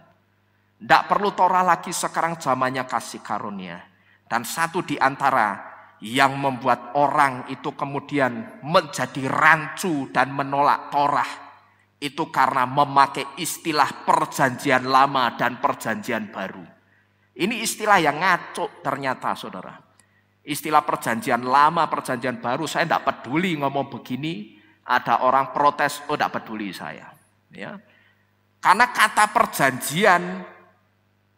tidak perlu Torah lagi, sekarang zamannya kasih karunia. Dan satu di antara yang membuat orang itu kemudian menjadi rancu dan menolak Torah, itu karena memakai istilah perjanjian lama dan perjanjian baru. Ini istilah yang ngaco ternyata, saudara. Istilah perjanjian lama, perjanjian baru, saya tidak peduli ngomong begini. Ada orang protes, oh tidak peduli saya. Ya. Karena kata perjanjian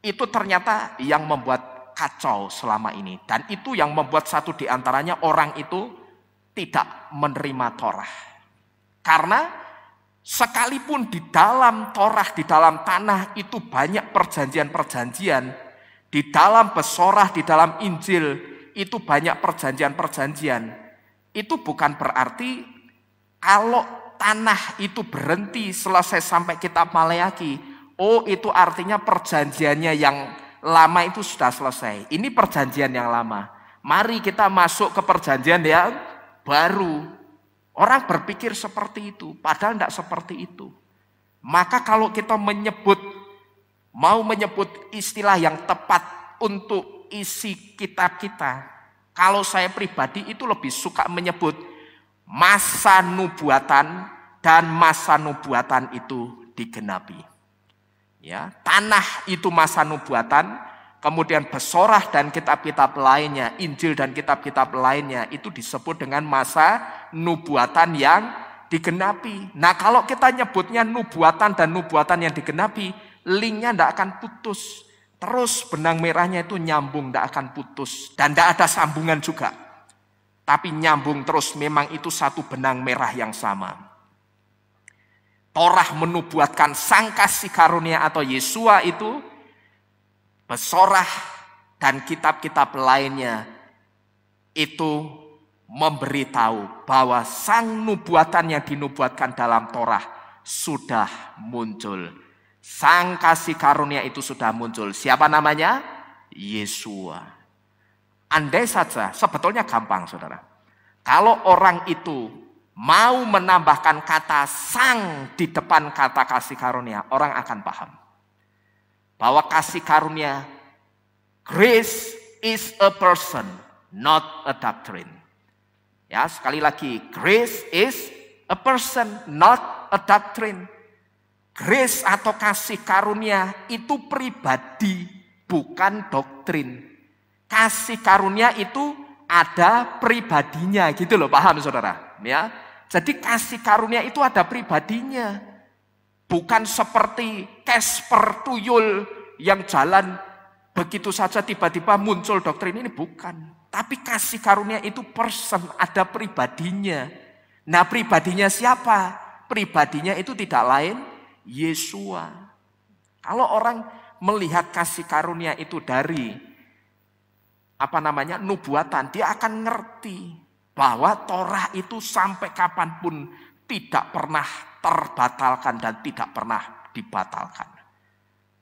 itu ternyata yang membuat kacau selama ini. Dan itu yang membuat satu di antaranya orang itu tidak menerima Torah. Karena sekalipun di dalam Torah, di dalam tanah itu banyak perjanjian-perjanjian. Di dalam Besorah, di dalam Injil itu banyak perjanjian-perjanjian. Itu bukan berarti kalau tanah itu berhenti selesai sampai kitab Maleaki, oh itu artinya perjanjiannya yang lama itu sudah selesai. Ini perjanjian yang lama. Mari kita masuk ke perjanjian yang baru. Orang berpikir seperti itu, padahal tidak seperti itu. Maka kalau kita mau menyebut istilah yang tepat untuk isi kitab kita, kalau saya pribadi itu lebih suka menyebut masa nubuatan dan masa nubuatan itu digenapi. Ya, tanah itu masa nubuatan, kemudian Besorah dan kitab-kitab lainnya, Injil dan kitab-kitab lainnya itu disebut dengan masa nubuatan yang digenapi. Nah, kalau kita nyebutnya nubuatan dan nubuatan yang digenapi, linknya tidak akan putus. Terus benang merahnya itu nyambung, tidak akan putus. Dan tidak ada sambungan juga. Tapi nyambung terus, memang itu satu benang merah yang sama. Torah menubuatkan sang kasih karunia atau Yesua itu, Besorah dan kitab-kitab lainnya itu memberitahu bahwa sang nubuatan yang dinubuatkan dalam Torah sudah muncul. Sang kasih karunia itu sudah muncul. Siapa namanya? Yesua. Andai saja, sebetulnya gampang saudara. Kalau orang itu mau menambahkan kata sang di depan kata kasih karunia, orang akan paham. Bahwa kasih karunia, grace is a person, not a doctrine. Ya, sekali lagi, grace is a person, not a doctrine. Grace atau kasih karunia itu pribadi, bukan doktrin. Kasih karunia itu ada pribadinya, gitu loh, paham saudara? Ya, jadi kasih karunia itu ada pribadinya, bukan seperti Casper tuyul yang jalan begitu saja tiba-tiba muncul doktrin ini, bukan. Tapi kasih karunia itu person, ada pribadinya. Nah, pribadinya siapa? Pribadinya itu tidak lain Yesua. Kalau orang melihat kasih karunia itu dari nubuatan, dia akan ngerti bahwa Torah itu sampai kapanpun tidak pernah terbatalkan dan tidak pernah dibatalkan.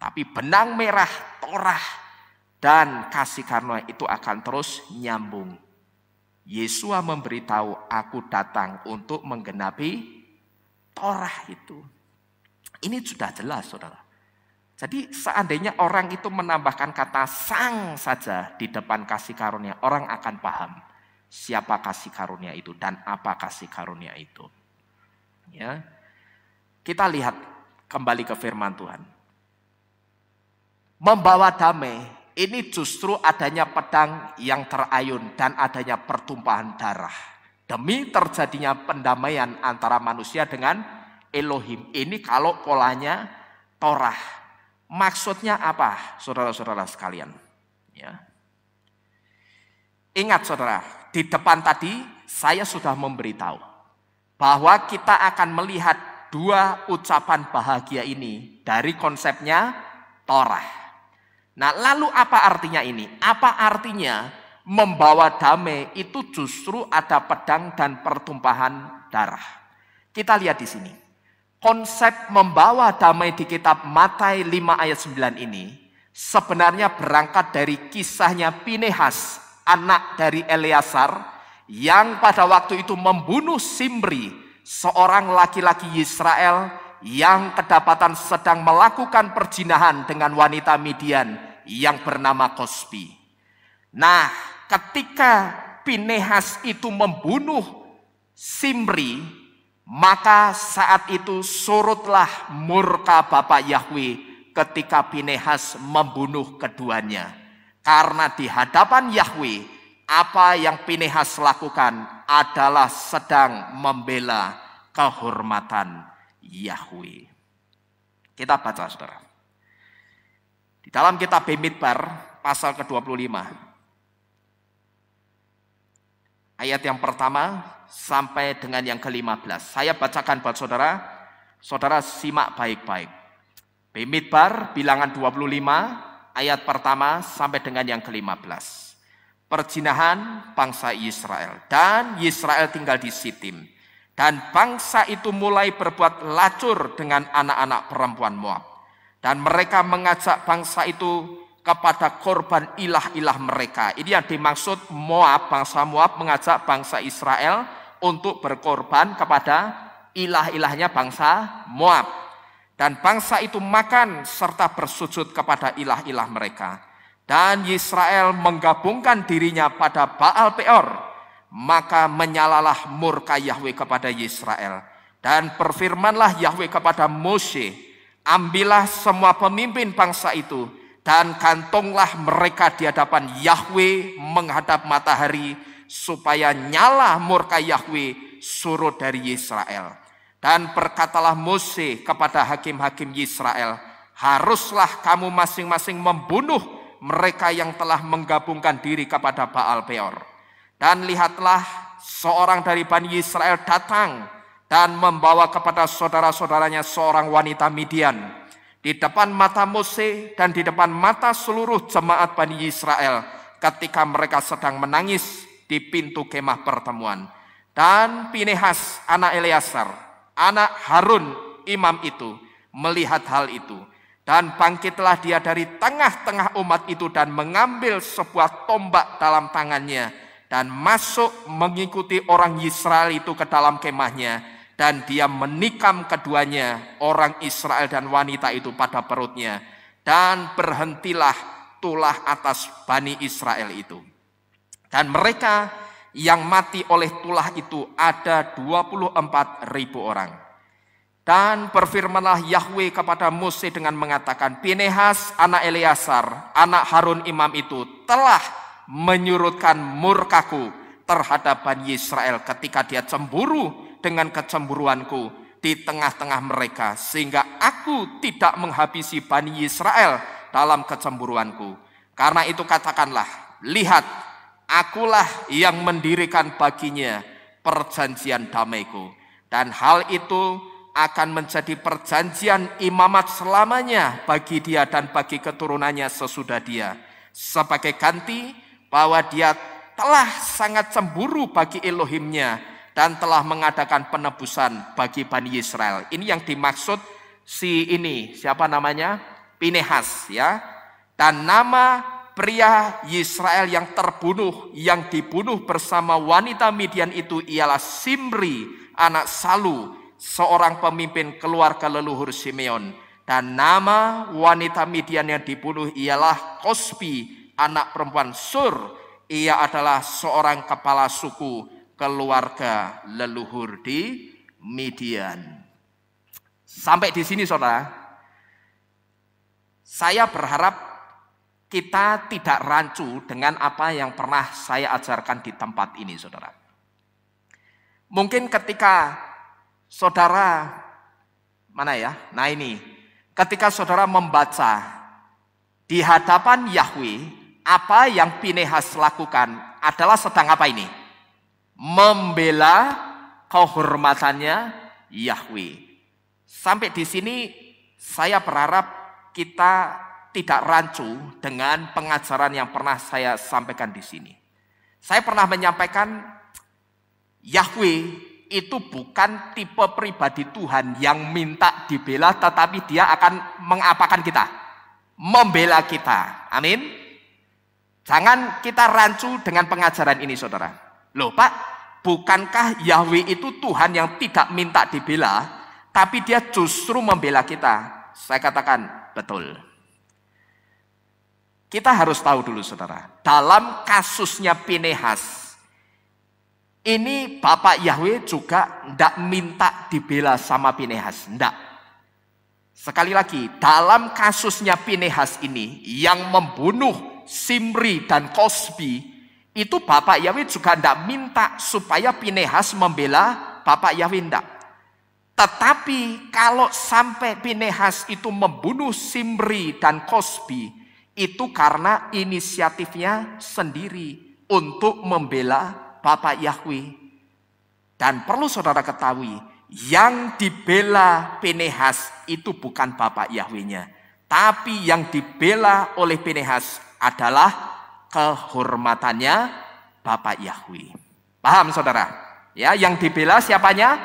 Tapi benang merah Torah dan kasih karunia itu akan terus nyambung. Yesua memberitahu, aku datang untuk menggenapi Torah itu. Ini sudah jelas, saudara. Jadi seandainya orang itu menambahkan kata sang saja di depan kasih karunia, orang akan paham siapa kasih karunia itu dan apa kasih karunia itu. Ya. Kita lihat kembali ke firman Tuhan. Membawa damai, ini justru adanya pedang yang terayun dan adanya pertumpahan darah. Demi terjadinya pendamaian antara manusia dengan Elohim. Ini kalau polanya Torah. Maksudnya apa, saudara-saudara sekalian? Ya. Ingat saudara, di depan tadi saya sudah memberitahu bahwa kita akan melihat dua ucapan bahagia ini dari konsepnya Torah. Nah, lalu apa artinya ini? Apa artinya membawa damai itu justru ada pedang dan pertumpahan darah? Kita lihat di sini. Konsep membawa damai di kitab Matius 5 ayat 9 ini sebenarnya berangkat dari kisahnya Pinehas, anak dari Eleazar, yang pada waktu itu membunuh Simri, seorang laki-laki Israel yang kedapatan sedang melakukan perzinahan dengan wanita Midian yang bernama Kosbi. Nah, ketika Pinehas itu membunuh Simri, maka saat itu surutlah murka Bapa Yahwe ketika Pinehas membunuh keduanya. Karena di hadapan Yahwe, apa yang Pinehas lakukan adalah sedang membela kehormatan Yahwe. Kita baca saudara. Di dalam kitab Bamidbar pasal ke-25. Ayat yang pertama sampai dengan yang ke-15. Saya bacakan buat saudara. Saudara simak baik-baik. Bamidbar bilangan 25 ayat pertama sampai dengan yang ke-15. Perzinahan bangsa Israel. Dan Israel tinggal di Sitim. Dan bangsa itu mulai berbuat lacur dengan anak-anak perempuan Moab. Dan mereka mengajak bangsa itu kepada korban ilah-ilah mereka. Ini yang dimaksud Moab, bangsa Moab mengajak bangsa Israel untuk berkorban kepada ilah-ilahnya bangsa Moab. Dan bangsa itu makan serta bersujud kepada ilah-ilah mereka. Dan Israel menggabungkan dirinya pada Baal Peor. Maka menyalalah murka Yahwe kepada Israel. Dan berfirmanlah Yahwe kepada Mose, ambillah semua pemimpin bangsa itu dan gantunglah mereka di hadapan Yahwe menghadap matahari, supaya nyala murka Yahwe surut dari Israel. Dan berkatalah Mose kepada hakim-hakim Israel, haruslah kamu masing-masing membunuh mereka yang telah menggabungkan diri kepada Baal Peor. Dan lihatlah, seorang dari Bani Israel datang dan membawa kepada saudara-saudaranya seorang wanita Midian. Di depan mata Mose dan di depan mata seluruh jemaat Bani Israel ketika mereka sedang menangis di pintu kemah pertemuan. Dan Pinehas anak Eleazar, anak Harun imam itu melihat hal itu. Dan bangkitlah dia dari tengah-tengah umat itu dan mengambil sebuah tombak dalam tangannya. Dan masuk mengikuti orang Israel itu ke dalam kemahnya. Dan dia menikam keduanya, orang Israel dan wanita itu pada perutnya. Dan berhentilah tulah atas Bani Israel itu. Dan mereka yang mati oleh tulah itu ada 24.000 orang. Dan berfirmanlah Yahwe kepada Mose dengan mengatakan, Pinehas anak Eleazar, anak Harun imam itu telah menyurutkan murkaku terhadap Bani Israel ketika dia cemburu dengan kecemburuanku di tengah-tengah mereka, sehingga aku tidak menghabisi Bani Israel dalam kecemburuanku. Karena itu katakanlah, lihat, akulah yang mendirikan baginya perjanjian damaiku. Dan hal itu akan menjadi perjanjian imamat selamanya bagi dia dan bagi keturunannya sesudah dia. Sebagai ganti bahwa dia telah sangat cemburu bagi Elohimnya dan telah mengadakan penebusan bagi Bani Israel. Ini yang dimaksud siapa namanya? Pinehas ya. Dan nama pria Israel yang terbunuh, yang dibunuh bersama wanita Midian itu ialah Simri, anak Salu, seorang pemimpin keluarga leluhur Simeon. Dan nama wanita Midian yang dibunuh ialah Kosbi, anak perempuan Sur. Ia adalah seorang kepala suku keluarga leluhur di Midian. Sampai di sini saudara, saya berharap kita tidak rancu dengan apa yang pernah saya ajarkan di tempat ini, saudara. Mungkin ketika saudara, mana ya? Nah ini, ketika saudara membaca di hadapan Yahweh, apa yang Pinehas lakukan adalah sedang apa ini? Membela kehormatannya Yahweh. Sampai di sini saya berharap kita tidak rancu dengan pengajaran yang pernah saya sampaikan di sini. Saya pernah menyampaikan Yahweh itu bukan tipe pribadi Tuhan yang minta dibela, tetapi dia akan mengapakan kita? Membela kita. Amin. Jangan kita rancu dengan pengajaran ini, saudara. Loh Pak, bukankah Yahweh itu Tuhan yang tidak minta dibela, tapi dia justru membela kita? Saya katakan betul. Kita harus tahu dulu saudara, dalam kasusnya Pinehas, ini Bapak Yahweh juga tidak minta dibela sama Pinehas, tidak. Sekali lagi, dalam kasusnya Pinehas ini, yang membunuh Simri dan Kosbi, itu Bapak Yahweh juga tidak minta supaya Pinehas membela Bapak Yahweh, tidak. Tetapi kalau sampai Pinehas itu membunuh Simri dan Kosbi, itu karena inisiatifnya sendiri untuk membela Bapak Yahweh. Dan perlu saudara ketahui, yang dibela Pinehas itu bukan Bapak Yahwehnya, tapi yang dibela oleh Pinehas adalah kehormatannya Bapak Yahweh. Paham saudara? Ya, yang dibela siapanya?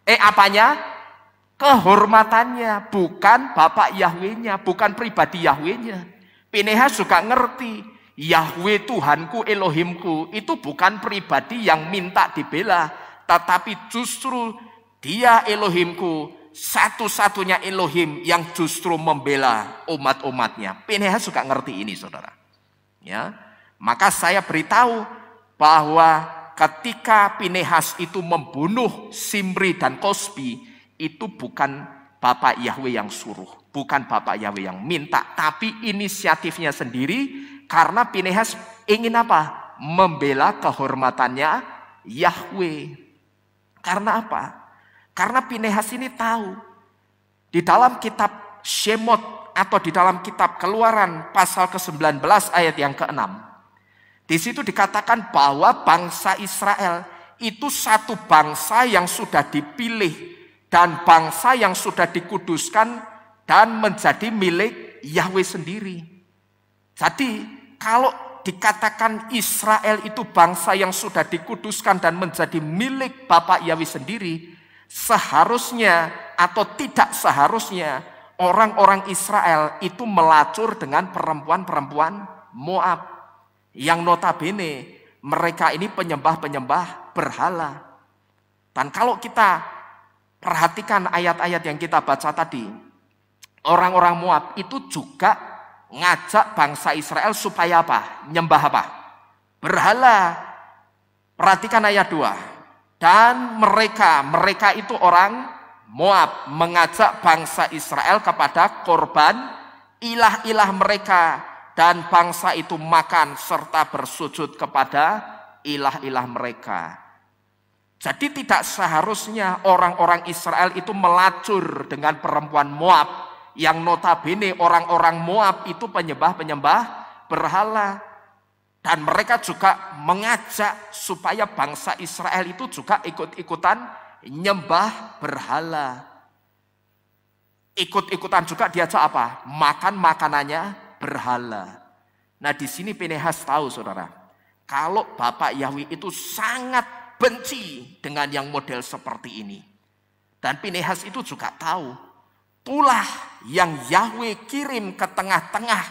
Apanya? Kehormatannya, bukan Bapak Yahwehnya, bukan pribadi Yahwehnya. Pinehas juga ngerti, Yahweh Tuhanku, Elohimku, itu bukan pribadi yang minta dibela, tetapi justru dia Elohimku, satu-satunya Elohim yang justru membela umat-umatnya. Pinehas juga ngerti ini saudara. Ya, maka saya beritahu bahwa ketika Pinehas itu membunuh Simri dan Kosbi, itu bukan Bapak Yahweh yang suruh, bukan Bapak Yahweh yang minta, tapi inisiatifnya sendiri karena Pinehas ingin apa? Membela kehormatannya Yahweh. Karena apa? Karena Pinehas ini tahu di dalam kitab Shemot atau di dalam kitab Keluaran pasal ke-19 ayat yang ke-6. Di situ dikatakan bahwa bangsa Israel itu satu bangsa yang sudah dipilih dan bangsa yang sudah dikuduskan dan menjadi milik Yahweh sendiri. Jadi kalau dikatakan Israel itu bangsa yang sudah dikuduskan dan menjadi milik Bapak Yahweh sendiri, seharusnya atau tidak seharusnya orang-orang Israel itu melacur dengan perempuan-perempuan Moab yang notabene mereka ini penyembah-penyembah berhala. Dan kalau kita perhatikan ayat-ayat yang kita baca tadi, orang-orang Moab itu juga ngajak bangsa Israel supaya apa? Nyembah apa? Berhala. Perhatikan ayat 2. Dan mereka itu orang Moab mengajak bangsa Israel kepada korban ilah-ilah mereka, dan bangsa itu makan serta bersujud kepada ilah-ilah mereka. Jadi tidak seharusnya orang-orang Israel itu melacur dengan perempuan Moab, yang notabene orang-orang Moab itu penyembah-penyembah berhala. Dan mereka juga mengajak supaya bangsa Israel itu juga ikut-ikutan nyembah berhala. Ikut-ikutan juga diajak apa? Makan makanannya berhala. Nah di sini Pinehas tahu saudara, kalau Bapak Yahweh itu sangat benci dengan yang model seperti ini. Dan Pinehas itu juga tahu, tulah yang Yahweh kirim ke tengah-tengah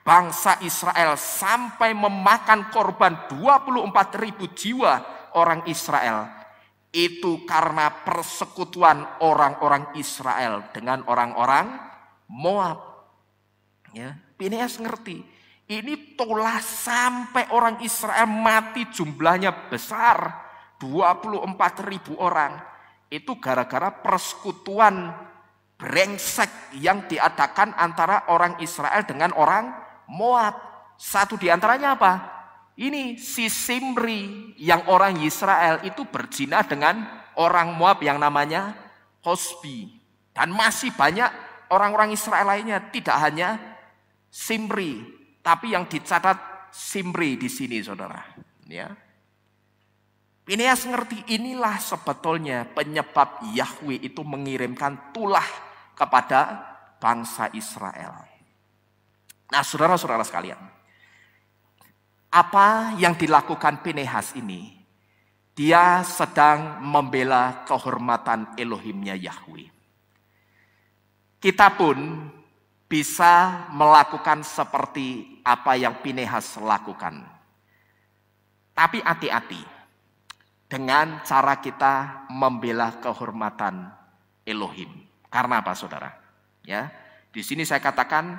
bangsa Israel sampai memakan korban 24.000 jiwa orang Israel, itu karena persekutuan orang-orang Israel dengan orang-orang Moab. Ya, Pinehas ngerti, ini tolah sampai orang Israel mati jumlahnya besar, 24.000 orang. Itu gara-gara persekutuan brengsek yang diadakan antara orang Israel dengan orang Moab. Satu di antaranya apa? Ini si Simri yang orang Israel itu berzina dengan orang Moab yang namanya Hosbi. Dan masih banyak orang-orang Israel lainnya, tidak hanya Simri, tapi yang dicatat Simri di sini, saudara. Ya. Pinehas ngerti, inilah sebetulnya penyebab Yahweh itu mengirimkan tulah kepada bangsa Israel. Nah, saudara-saudara sekalian, apa yang dilakukan Pinehas ini? Dia sedang membela kehormatan Elohimnya Yahweh. Kita pun bisa melakukan seperti apa yang Pinehas lakukan. Tapi hati-hati dengan cara kita membela kehormatan Elohim. Karena apa, saudara? Ya, di sini saya katakan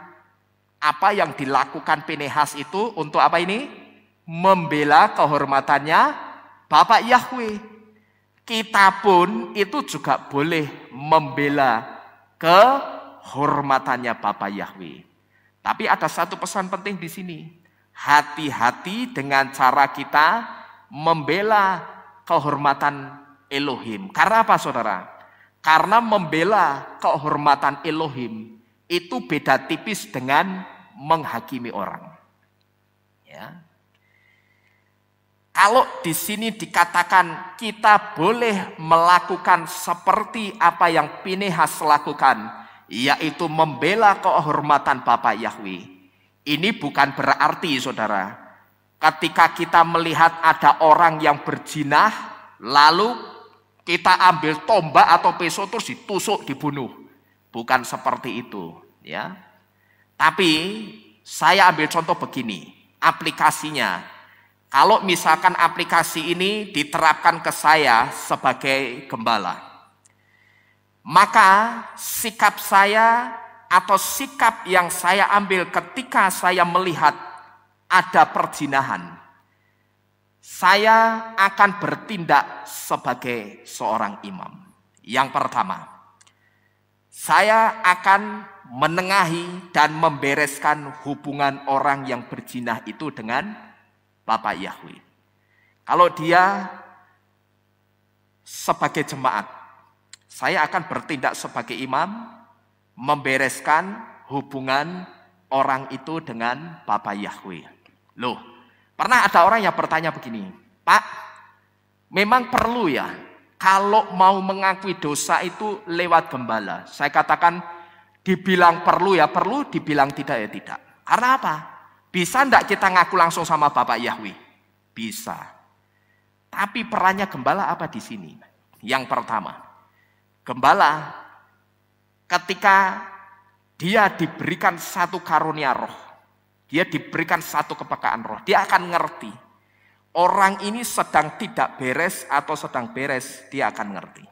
apa yang dilakukan Pinehas itu untuk apa ini? Membela kehormatannya Bapak Yahweh. Kita pun itu juga boleh membela kehormatannya Bapak Yahweh. Tapi ada satu pesan penting di sini. Hati-hati dengan cara kita membela kehormatan Elohim. Karena apa, saudara? Karena membela kehormatan Elohim itu beda tipis dengan menghakimi orang. Ya. Kalau di sini dikatakan kita boleh melakukan seperti apa yang Pinehas lakukan, yaitu membela kehormatan Bapak Yahweh. Ini bukan berarti, saudara, ketika kita melihat ada orang yang berzinah, lalu kita ambil tombak atau pisau terus ditusuk, dibunuh. Bukan seperti itu, ya. Tapi saya ambil contoh begini, aplikasinya. Kalau misalkan aplikasi ini diterapkan ke saya sebagai gembala, maka sikap saya atau sikap yang saya ambil ketika saya melihat ada perzinahan, saya akan bertindak sebagai seorang imam. Yang pertama, saya akan menengahi dan membereskan hubungan orang yang berzina itu dengan Bapak Yahweh. Kalau dia sebagai jemaat, saya akan bertindak sebagai imam, membereskan hubungan orang itu dengan Bapak Yahweh. Loh, pernah ada orang yang bertanya begini, Pak, memang perlu ya kalau mau mengakui dosa itu lewat gembala? Saya katakan, dibilang perlu ya perlu, dibilang tidak ya tidak. Karena apa? Bisa enggak kita ngaku langsung sama Bapak Yahweh? Bisa. Tapi perannya gembala apa di sini? Yang pertama, gembala ketika dia diberikan satu karunia roh, dia diberikan satu kepekaan roh, dia akan ngerti orang ini sedang tidak beres atau sedang beres, dia akan ngerti.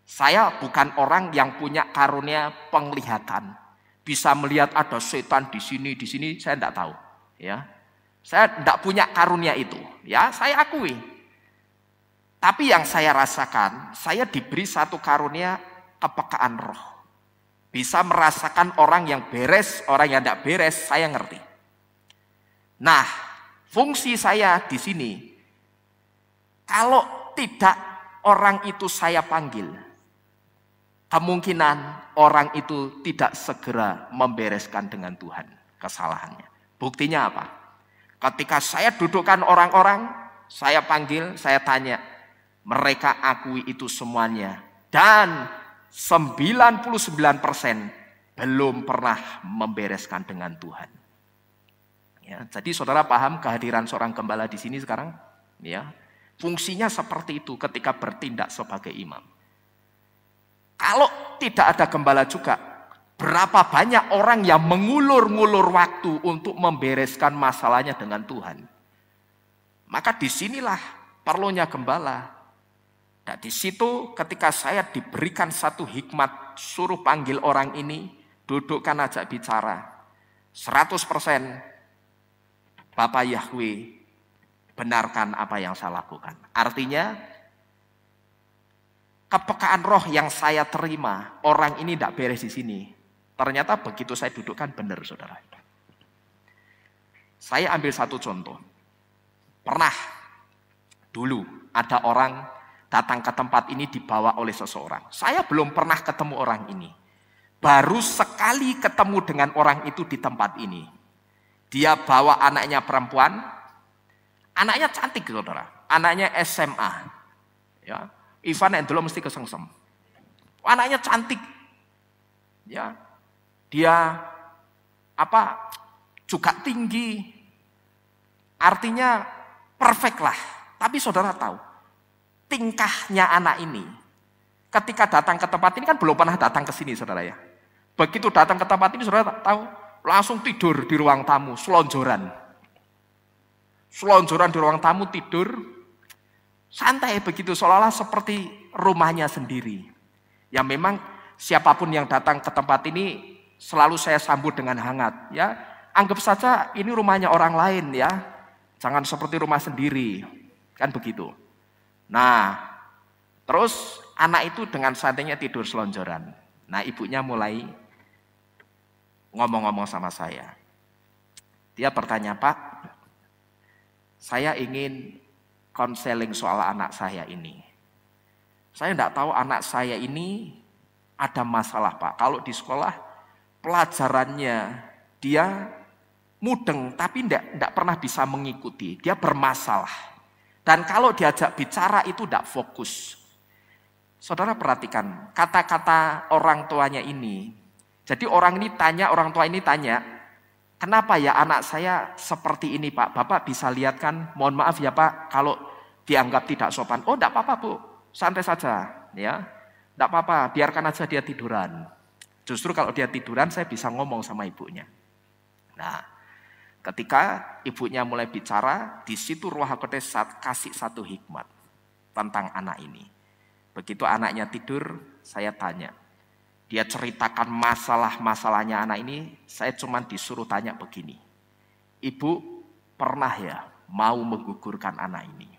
Saya bukan orang yang punya karunia penglihatan, bisa melihat ada setan di sini, saya tidak tahu. Ya, saya tidak punya karunia itu. Ya, saya akui. Tapi yang saya rasakan, saya diberi satu karunia kepekaan roh. Bisa merasakan orang yang beres, orang yang tidak beres, saya ngerti. Nah, fungsi saya di sini, kalau tidak orang itu saya panggil, kemungkinan orang itu tidak segera membereskan dengan Tuhan kesalahannya. Buktinya apa? Ketika saya dudukkan orang-orang, saya panggil, saya tanya, mereka akui itu semuanya. Dan 99% belum pernah membereskan dengan Tuhan. Ya, jadi saudara paham kehadiran seorang gembala di sini sekarang? Ya, fungsinya seperti itu ketika bertindak sebagai imam. Kalau tidak ada gembala juga, Berapa banyak orang yang mengulur-ngulur waktu untuk membereskan masalahnya dengan Tuhan. Maka disinilah perlunya gembala. Nah, di situ ketika saya diberikan satu hikmat, suruh panggil orang ini, dudukkan, ajak bicara. 100% Bapak Yahweh benarkan apa yang saya lakukan. Artinya, kepekaan roh yang saya terima, orang ini tidak beres di sini. Ternyata begitu saya dudukkan benar, saudara. Saya ambil satu contoh. Pernah dulu ada orang datang ke tempat ini dibawa oleh seseorang. Saya belum pernah ketemu orang ini. Baru sekali ketemu dengan orang itu di tempat ini. Dia bawa anaknya perempuan. Anaknya cantik, saudara. Anaknya SMA. Ya, Ivan yang dulu mesti kesengsem. Anaknya cantik. Ya, dia juga tinggi. Artinya perfect lah. Tapi saudara tahu, tingkahnya anak ini ketika datang ke tempat ini kan belum pernah datang ke sini, saudara ya. Begitu datang ke tempat ini, saudara tahu, langsung tidur di ruang tamu, selonjoran. Selonjoran di ruang tamu, tidur santai begitu, seolah-olah seperti rumahnya sendiri. Ya memang siapapun yang datang ke tempat ini selalu saya sambut dengan hangat, ya. Anggap saja ini rumahnya orang lain, ya. Jangan seperti rumah sendiri, kan begitu. Nah, terus anak itu dengan santainya tidur selonjoran. Nah, ibunya mulai ngomong-ngomong sama saya. Dia bertanya, "Pak, saya ingin konseling soal anak saya ini. Saya tidak tahu anak saya ini ada masalah, Pak. Kalau di sekolah pelajarannya dia mudeng tapi tidak pernah bisa mengikuti. Dia bermasalah. Dan kalau diajak bicara itu tidak fokus." Saudara perhatikan kata-kata orang tuanya ini. Jadi orang tua ini tanya, "Kenapa ya anak saya seperti ini, Pak? Bapak bisa lihat kan? Mohon maaf ya, Pak, kalau dianggap tidak sopan." "Oh, tidak apa-apa, Bu. Santai saja, ya. Tidak apa-apa, biarkan aja dia tiduran. Justru kalau dia tiduran saya bisa ngomong sama ibunya." Nah, ketika ibunya mulai bicara, di situ Roh Kudus kasih satu hikmat tentang anak ini. Begitu anaknya tidur, saya tanya. Dia ceritakan masalah-masalahnya anak ini, saya cuma disuruh tanya begini. "Ibu pernah ya mau menggugurkan anak ini?"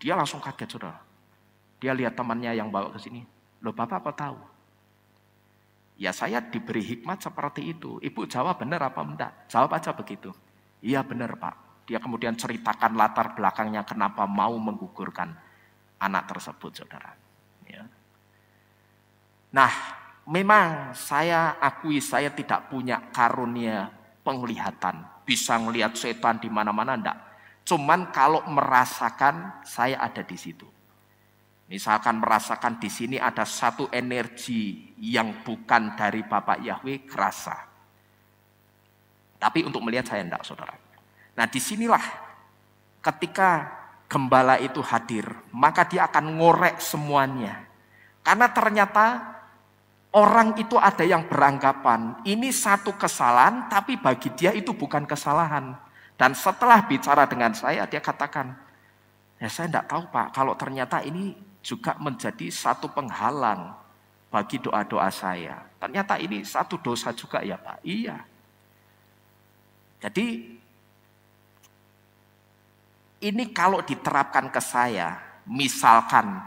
Dia langsung kaget, saudara. Dia lihat temannya yang bawa ke sini. "Loh, Bapak apa tahu?" "Ya saya diberi hikmat seperti itu." Ibu jawab, "Benar apa enggak?" Jawab aja begitu. "Iya benar, Pak." Dia kemudian ceritakan latar belakangnya kenapa mau menggugurkan anak tersebut, saudara. Ya. Nah, memang saya akui saya tidak punya karunia penglihatan. Bisa melihat setan di mana-mana, enggak. Cuman kalau merasakan saya ada di situ. Misalkan merasakan di sini ada satu energi yang bukan dari Bapak Yahweh, kerasa. Tapi untuk melihat saya enggak, saudara. Nah, disinilah ketika gembala itu hadir, maka dia akan ngorek semuanya. Karena ternyata orang itu ada yang beranggapan ini satu kesalahan, tapi bagi dia itu bukan kesalahan. Dan setelah bicara dengan saya, dia katakan, "Ya saya enggak tahu, Pak, kalau ternyata ini juga menjadi satu penghalang bagi doa-doa saya. Ternyata ini satu dosa juga ya, Pak." Iya. Jadi ini kalau diterapkan ke saya, misalkan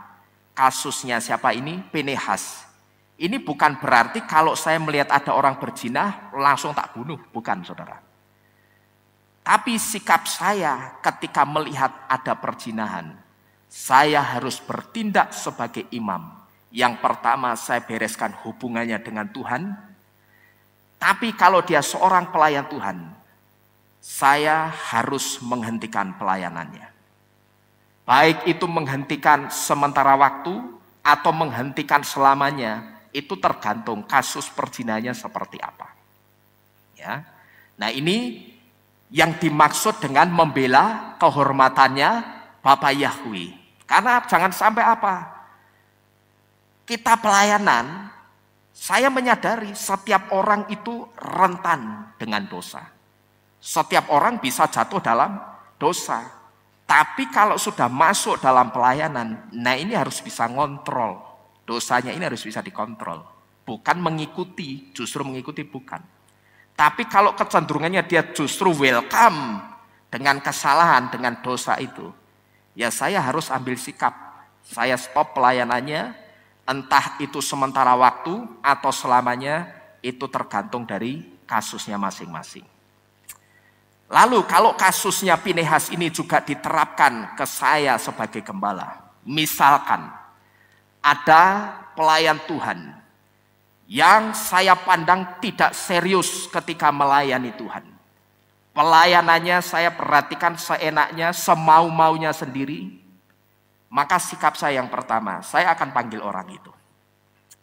kasusnya siapa ini? Pinehas. Ini bukan berarti kalau saya melihat ada orang berzina langsung tak bunuh, bukan, saudara. Tapi sikap saya ketika melihat ada perzinahan, saya harus bertindak sebagai imam. Yang pertama, saya bereskan hubungannya dengan Tuhan. Tapi kalau dia seorang pelayan Tuhan, saya harus menghentikan pelayanannya. Baik itu menghentikan sementara waktu atau menghentikan selamanya, itu tergantung kasus perzinahannya seperti apa. Ya. Nah, ini yang dimaksud dengan membela kehormatannya Bapak Yahweh. Karena jangan sampai apa? Kita pelayanan Saya menyadari setiap orang itu rentan dengan dosa. Setiap orang bisa jatuh dalam dosa. Tapi kalau sudah masuk dalam pelayanan, nah ini harus bisa ngontrol. Dosanya ini harus bisa dikontrol. Bukan mengikuti, justru mengikuti bukan. Tapi kalau kecenderungannya dia justru welcome dengan kesalahan, dengan dosa itu, ya saya harus ambil sikap. Saya stop pelayanannya, entah itu sementara waktu atau selamanya, itu tergantung dari kasusnya masing-masing. Lalu kalau kasusnya Pinehas ini juga diterapkan ke saya sebagai gembala. Misalkan ada pelayan Tuhan yang saya pandang tidak serius ketika melayani Tuhan. Pelayanannya saya perhatikan seenaknya, semau-maunya sendiri. Maka sikap saya yang pertama, saya akan panggil orang itu.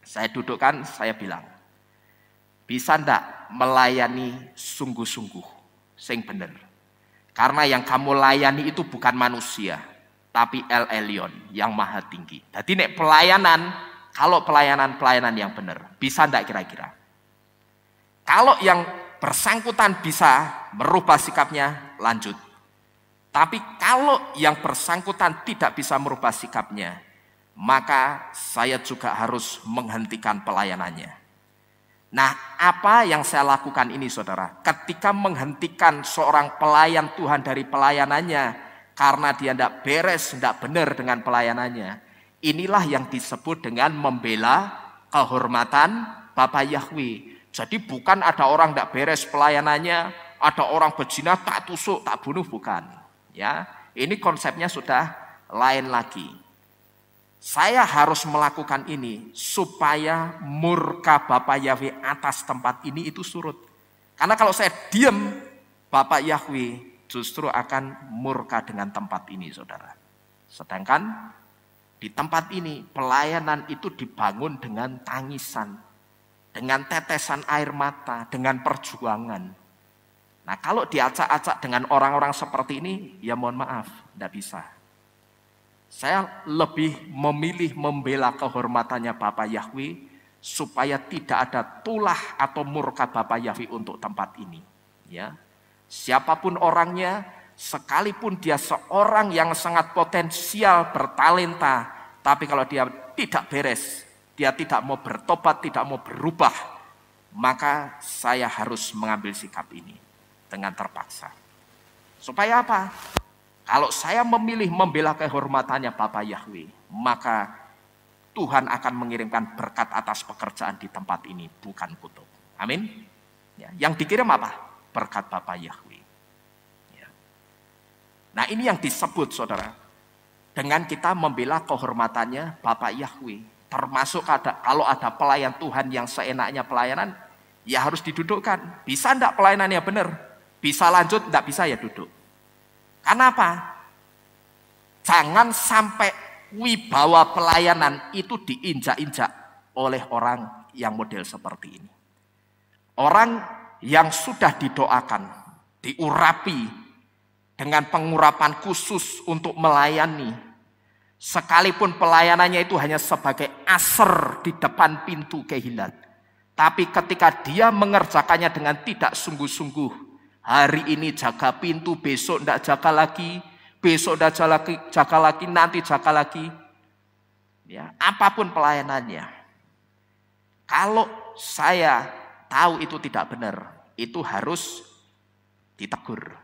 Saya dudukkan, saya bilang, bisa ndak melayani sungguh-sungguh? Sing bener. Karena yang kamu layani itu bukan manusia, tapi El Elyon yang maha tinggi. Jadi nek pelayanan, kalau pelayanan yang benar, bisa ndak kira-kira? Kalau yang bersangkutan bisa merubah sikapnya, lanjut. Tapi kalau yang bersangkutan tidak bisa merubah sikapnya, maka saya juga harus menghentikan pelayanannya. Nah, apa yang saya lakukan ini saudara? Ketika menghentikan seorang pelayan Tuhan dari pelayanannya karena dia tidak beres, tidak benar dengan pelayanannya, inilah yang disebut dengan membela kehormatan Bapak Yahweh. Jadi bukan ada orang tidak beres pelayanannya, ada orang berzina tak tusuk, tak bunuh, bukan. Ya, ini konsepnya sudah lain lagi. Saya harus melakukan ini supaya murka Bapak Yahweh atas tempat ini itu surut. Karena kalau saya diam, Bapak Yahweh justru akan murka dengan tempat ini, saudara. Sedangkan di tempat ini pelayanan itu dibangun dengan tangisan, dengan tetesan air mata, dengan perjuangan. Nah, kalau diacak-acak dengan orang-orang seperti ini, ya mohon maaf, tidak bisa. Saya lebih memilih membela kehormatannya Bapak Yahweh supaya tidak ada tulah atau murka Bapak Yahweh untuk tempat ini. Ya, siapapun orangnya, sekalipun dia seorang yang sangat potensial, bertalenta, tapi kalau dia tidak beres, dia tidak mau bertobat, tidak mau berubah, maka saya harus mengambil sikap ini dengan terpaksa. Supaya apa? Kalau saya memilih membela kehormatannya Bapak Yahweh, maka Tuhan akan mengirimkan berkat atas pekerjaan di tempat ini, bukan kutuk. Amin. Ya, yang dikirim apa? Berkat Bapak Yahweh. Ya. Nah, ini yang disebut saudara, dengan kita membela kehormatannya Bapak Yahweh. Termasuk kalau ada pelayan Tuhan yang seenaknya pelayanan, ya harus didudukkan. Bisa enggak pelayanannya benar? Bisa lanjut, enggak bisa ya duduk. Kenapa? Jangan sampai wibawa pelayanan itu diinjak-injak oleh orang yang model seperti ini. Orang yang sudah didoakan, diurapi dengan pengurapan khusus untuk melayani, sekalipun pelayanannya itu hanya sebagai aser di depan pintu kehilat, tapi ketika dia mengerjakannya dengan tidak sungguh-sungguh, hari ini jaga pintu, besok tidak jaga lagi, besok tidak jaga lagi, nanti jaga lagi. Ya, apapun pelayanannya. Kalau saya tahu itu tidak benar, itu harus ditegur.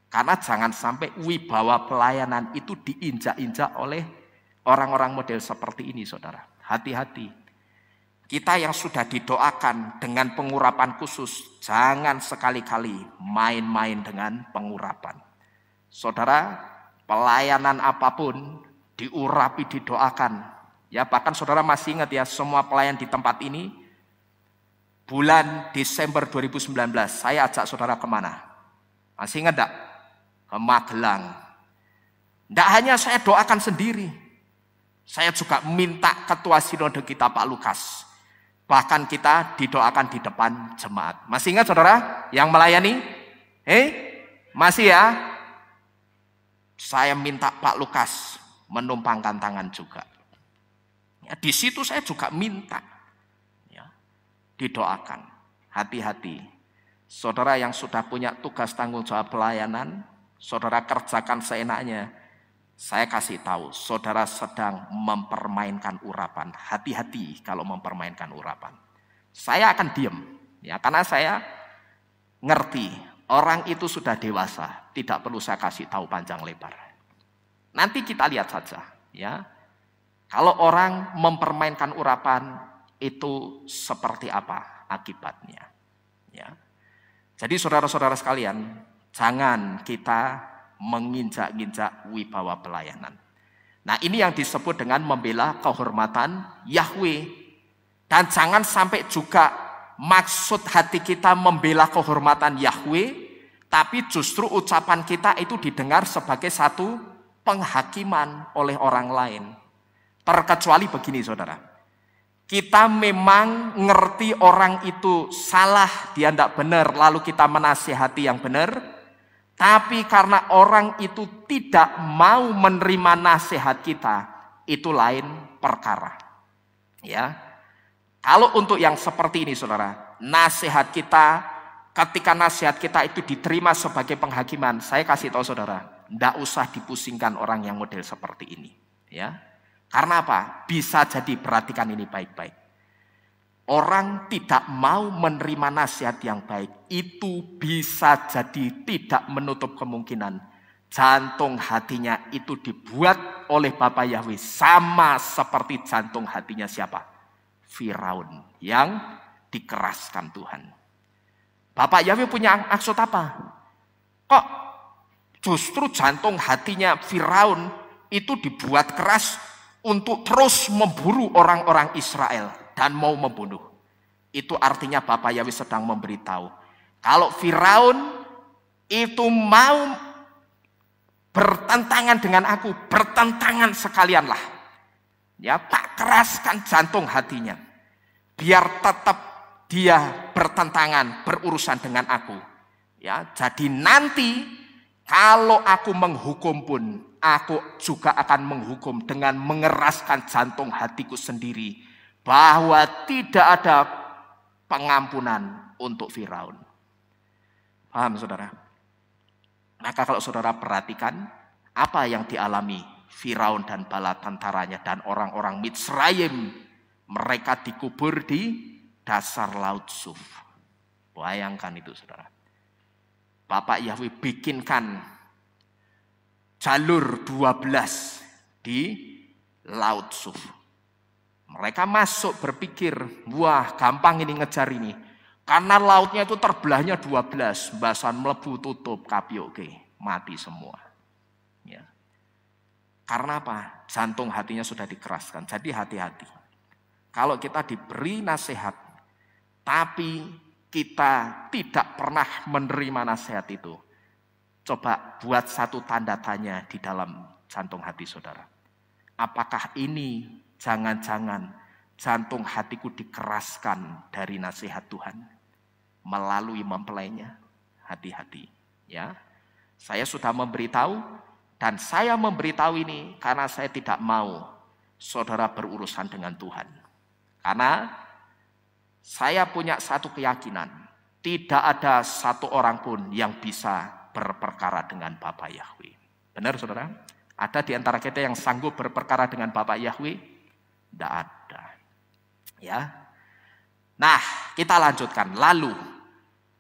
Karena jangan sampai wibawa pelayanan itu diinjak-injak oleh orang-orang model seperti ini, saudara. Hati-hati. Kita yang sudah didoakan dengan pengurapan khusus, jangan sekali-kali main-main dengan pengurapan. Saudara, pelayanan apapun diurapi, didoakan. Ya, bahkan saudara masih ingat ya, semua pelayan di tempat ini, bulan Desember 2019, saya ajak saudara kemana? Masih ingat enggak? Ke Magelang. Tidak hanya saya doakan sendiri, saya juga minta ketua sinode kita Pak Lukas. Bahkan kita didoakan di depan jemaat. Masih ingat saudara yang melayani? Masih ya? Saya minta Pak Lukas menumpangkan tangan juga. Ya, di situ saya juga minta. didoakan. Hati-hati. Saudara yang sudah punya tugas tanggung jawab pelayanan, saudara kerjakan seenaknya. Saya kasih tahu, saudara sedang mempermainkan urapan. Hati-hati kalau mempermainkan urapan. Saya akan diam, ya, karena saya ngerti orang itu sudah dewasa, tidak perlu saya kasih tahu panjang lebar. Nanti kita lihat saja, ya. Kalau orang mempermainkan urapan itu seperti apa akibatnya, ya. Jadi saudara-saudara sekalian, jangan kita menginjak-injak wibawa pelayanan. Nah, ini yang disebut dengan membela kehormatan Yahweh. Dan jangan sampai juga maksud hati kita membela kehormatan Yahweh, tapi justru ucapan kita itu didengar sebagai satu penghakiman oleh orang lain. Terkecuali begini saudara, kita memang ngerti orang itu salah, dia tidak benar, lalu kita menasihati yang benar. Tapi karena orang itu tidak mau menerima nasihat kita, itu lain perkara. Ya. Kalau untuk yang seperti ini saudara, nasihat kita, ketika nasihat kita itu diterima sebagai penghakiman, saya kasih tahu saudara, tidak usah dipusingkan orang yang model seperti ini. Ya. Karena apa? Bisa jadi, perhatikan ini baik-baik. Orang tidak mau menerima nasihat yang baik, itu bisa jadi tidak menutup kemungkinan jantung hatinya itu dibuat oleh Bapa Yahweh sama seperti jantung hatinya siapa? Firaun yang dikeraskan Tuhan. Bapak Yahweh punya maksud apa? Kok justru jantung hatinya Firaun itu dibuat keras untuk terus memburu orang-orang Israel dan mau membunuh. Itu artinya Bapak Yahweh sedang memberitahu, kalau Firaun itu mau bertentangan dengan aku, bertentangan sekalianlah. Ya, tak keraskan jantung hatinya. Biar tetap dia bertentangan, berurusan dengan aku. Ya, jadi nanti kalau aku menghukum pun, aku juga akan menghukum dengan mengeraskan jantung hatiku sendiri. Bahwa tidak ada pengampunan untuk Firaun. Paham saudara? Maka kalau saudara perhatikan apa yang dialami Firaun dan bala tentaranya dan orang-orang Mitsraim, mereka dikubur di dasar laut Suf. Bayangkan itu saudara. Bapak Yahweh bikinkan jalur 12 di laut Suf. Mereka masuk berpikir, wah gampang ini ngejar ini. Karena lautnya itu terbelahnya 12, basan melebu tutup kapioke, mati semua. Ya. Karena apa? Jantung hatinya sudah dikeraskan. Jadi hati-hati. Kalau kita diberi nasihat, tapi kita tidak pernah menerima nasihat itu, coba buat satu tanda tanya di dalam jantung hati saudara. Apakah ini jangan-jangan jantung hatiku dikeraskan dari nasihat Tuhan melalui mempelainya? Hati-hati, ya. Saya sudah memberitahu dan saya memberitahu ini karena saya tidak mau saudara berurusan dengan Tuhan. Karena saya punya satu keyakinan, tidak ada satu orang pun yang bisa berperkara dengan Bapa Yahweh. Benar saudara? Ada di antara kita yang sanggup berperkara dengan Bapa Yahweh? Tidak ada. Ya. Nah, kita lanjutkan. Lalu,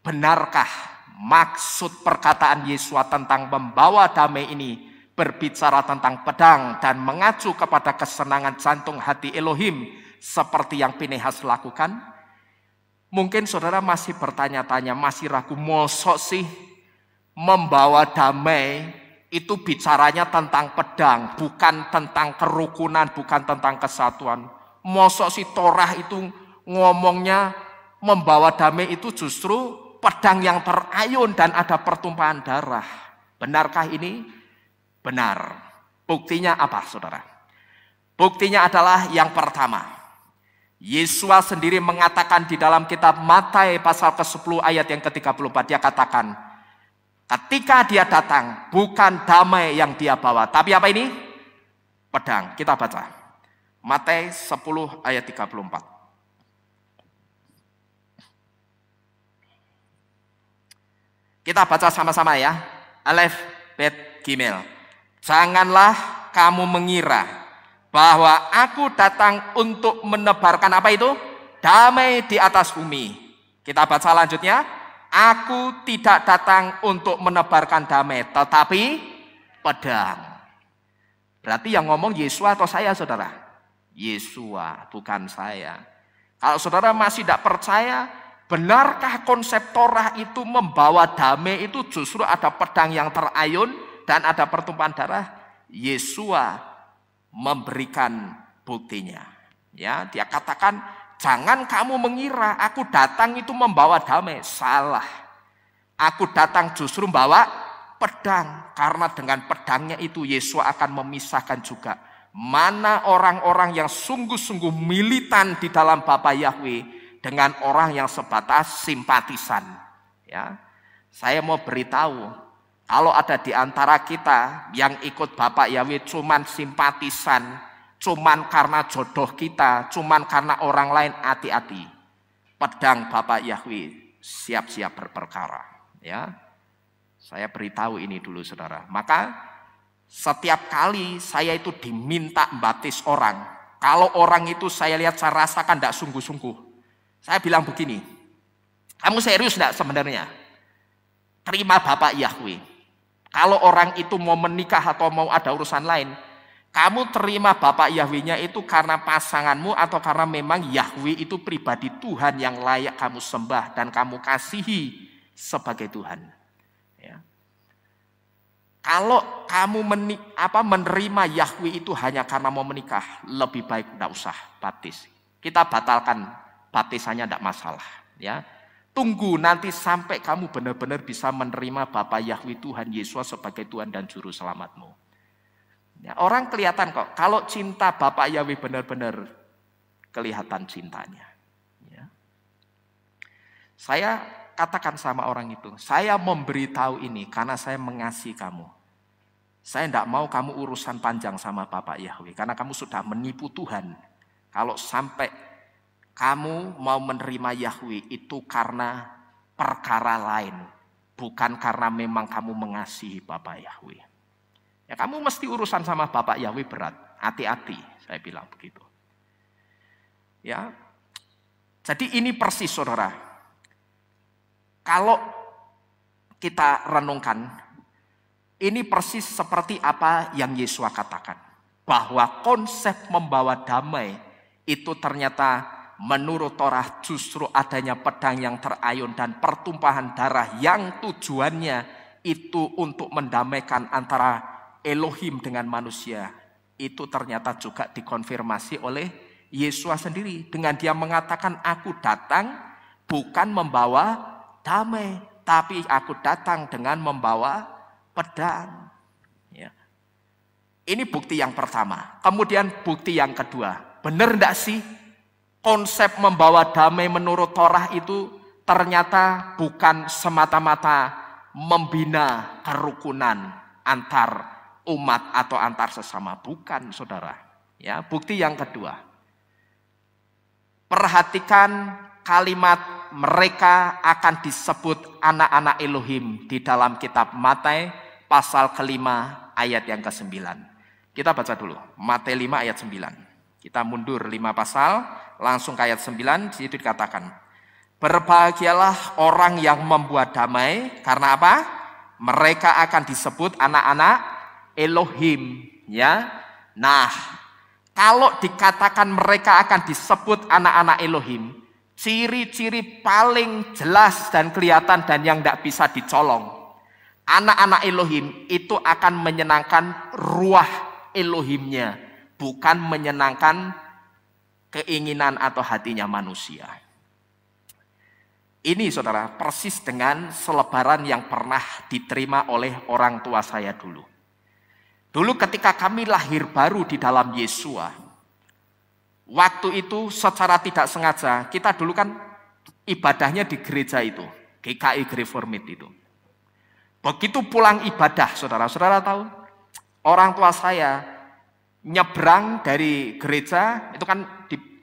benarkah maksud perkataan Yesus tentang membawa damai ini berbicara tentang pedang dan mengacu kepada kesenangan jantung hati Elohim seperti yang Pinehas lakukan? Mungkin saudara masih bertanya-tanya, masih ragu, mosok sih membawa damai itu bicaranya tentang pedang, bukan tentang kerukunan, bukan tentang kesatuan. Mosok si Torah itu ngomongnya membawa damai itu justru pedang yang terayun dan ada pertumpahan darah. Benarkah ini? Benar. Buktinya apa saudara? Buktinya adalah yang pertama. Yesus sendiri mengatakan di dalam kitab Matius pasal ke-10 ayat yang ke-34, dia katakan, ketika dia datang, bukan damai yang dia bawa, tapi apa ini? Pedang. Kita baca. Matius 10 ayat 34. Kita baca sama-sama ya. Alef, Bet, Gimel. Janganlah kamu mengira bahwa aku datang untuk menebarkan apa itu? Damai di atas bumi. Kita baca lanjutnya. Aku tidak datang untuk menebarkan damai, tetapi pedang. Berarti yang ngomong Yesua atau saya, saudara? Yesua, bukan saya. Kalau saudara masih tidak percaya, benarkah konsep Torah itu membawa damai itu justru ada pedang yang terayun dan ada pertumpahan darah? Yesua memberikan buktinya. Ya, dia katakan, jangan kamu mengira aku datang itu membawa damai. Salah. Aku datang justru membawa pedang. Karena dengan pedangnya itu Yesua akan memisahkan juga mana orang-orang yang sungguh-sungguh militan di dalam Bapa Yahweh dengan orang yang sebatas simpatisan. Ya, saya mau beritahu, kalau ada di antara kita yang ikut Bapak Yahweh cuman simpatisan, cuman karena jodoh kita, cuman karena orang lain, hati-hati. Pedang Bapak Yahweh siap-siap berperkara. Ya, saya beritahu ini dulu, saudara. Maka setiap kali saya itu diminta baptis orang, kalau orang itu saya lihat, saya rasakan tidak sungguh-sungguh, saya bilang begini, kamu serius tidak sebenarnya? Terima Bapak Yahweh. Kalau orang itu mau menikah atau mau ada urusan lain, kamu terima Bapak Yahweh-nya itu karena pasanganmu atau karena memang Yahweh itu pribadi Tuhan yang layak kamu sembah dan kamu kasihi sebagai Tuhan. Ya. Kalau kamu menerima Yahweh itu hanya karena mau menikah, lebih baik tidak usah baptis. Kita batalkan baptisannya, tidak masalah. Ya, tunggu nanti sampai kamu benar-benar bisa menerima Bapa Yahweh Tuhan Yesus sebagai Tuhan dan Juru Selamatmu. Ya, orang kelihatan kok, kalau cinta Bapa Yahweh benar-benar kelihatan cintanya. Ya. Saya katakan sama orang itu, saya memberitahu ini karena saya mengasihi kamu. Saya tidak mau kamu urusan panjang sama Bapak Yahweh, karena kamu sudah menipu Tuhan. Kalau sampai kamu mau menerima Yahweh itu karena perkara lain, bukan karena memang kamu mengasihi Bapak Yahweh. Ya, kamu mesti urusan sama Bapak Yahweh berat, hati-hati, saya bilang begitu. Ya, jadi ini persis, saudara. Kalau kita renungkan, ini persis seperti apa yang Yesua katakan. Bahwa konsep membawa damai itu ternyata menurut Torah justru adanya pedang yang terayun dan pertumpahan darah yang tujuannya itu untuk mendamaikan antara Elohim dengan manusia. Itu ternyata juga dikonfirmasi oleh Yesua sendiri. Dengan dia mengatakan, aku datang bukan membawa damai, tapi aku datang dengan membawa pedang. Ya. Ini bukti yang pertama. Kemudian bukti yang kedua. Benar enggak sih konsep membawa damai menurut Torah itu ternyata bukan semata-mata membina kerukunan antar umat atau antar sesama. Bukan, saudara. Ya, bukti yang kedua. Perhatikan kalimat mereka akan disebut anak-anak Elohim di dalam kitab Matius pasal kelima ayat yang ke-9. Kita baca dulu, Matius 5 ayat 9. Kita mundur 5 pasal, langsung ke ayat 9, di situ dikatakan, berbahagialah orang yang membuat damai, karena apa? Mereka akan disebut anak-anak Elohim. Ya, nah, kalau dikatakan mereka akan disebut anak-anak Elohim, ciri-ciri paling jelas dan kelihatan dan yang tidak bisa dicolong. Anak-anak Elohim itu akan menyenangkan ruah Elohimnya, bukan menyenangkan keinginan atau hatinya manusia. Ini, saudara, persis dengan selebaran yang pernah diterima oleh orang tua saya dulu. Dulu ketika kami lahir baru di dalam Yesua, waktu itu secara tidak sengaja, kita dulu kan ibadahnya di gereja itu, GKI Reformit itu. Begitu pulang ibadah, saudara-saudara tahu, orang tua saya nyebrang dari gereja, itu kan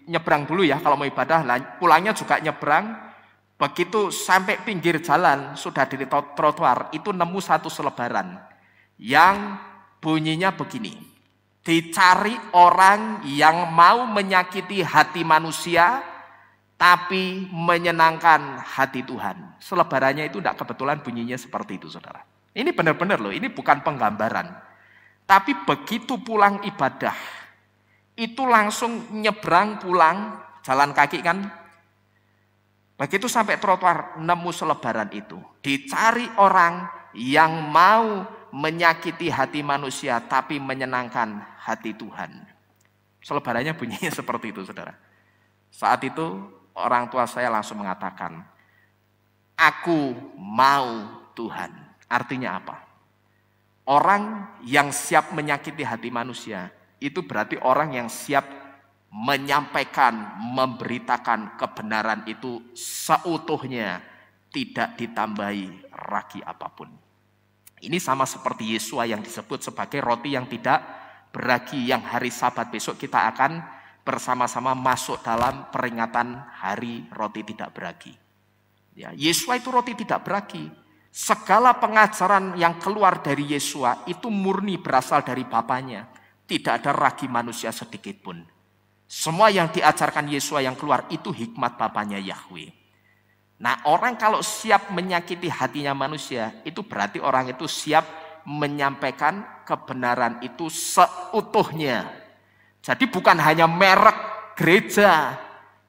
nyebrang dulu ya kalau mau ibadah, pulangnya juga nyebrang. Begitu sampai pinggir jalan, sudah di trotoar, itu nemu satu selebaran yang bunyinya begini. Dicari orang yang mau menyakiti hati manusia, tapi menyenangkan hati Tuhan. Selebarannya itu tidak kebetulan bunyinya seperti itu, saudara. Ini benar-benar loh, ini bukan penggambaran. Tapi begitu pulang ibadah, itu langsung nyebrang pulang, jalan kaki kan. Begitu sampai trotoar, nemu selebaran itu. Dicari orang yang mau menyakiti hati manusia, tapi menyenangkan hati Tuhan. Selebarannya bunyinya seperti itu, saudara. Saat itu orang tua saya langsung mengatakan, aku mau Tuhan. Artinya apa? Orang yang siap menyakiti hati manusia, itu berarti orang yang siap menyampaikan, memberitakan kebenaran itu seutuhnya, tidak ditambahi ragi apapun. Ini sama seperti Yesua yang disebut sebagai roti yang tidak beragi, yang hari Sabat besok kita akan bersama-sama masuk dalam peringatan hari roti tidak beragi. Ya, Yesua itu roti tidak beragi. Segala pengajaran yang keluar dari Yesua itu murni berasal dari Bapanya. Tidak ada ragi manusia sedikit pun. Semua yang diajarkan Yesua yang keluar itu hikmat Bapanya Yahweh. Nah, orang kalau siap menyakiti hatinya manusia, itu berarti orang itu siap menyampaikan kebenaran itu seutuhnya. Jadi bukan hanya merek gereja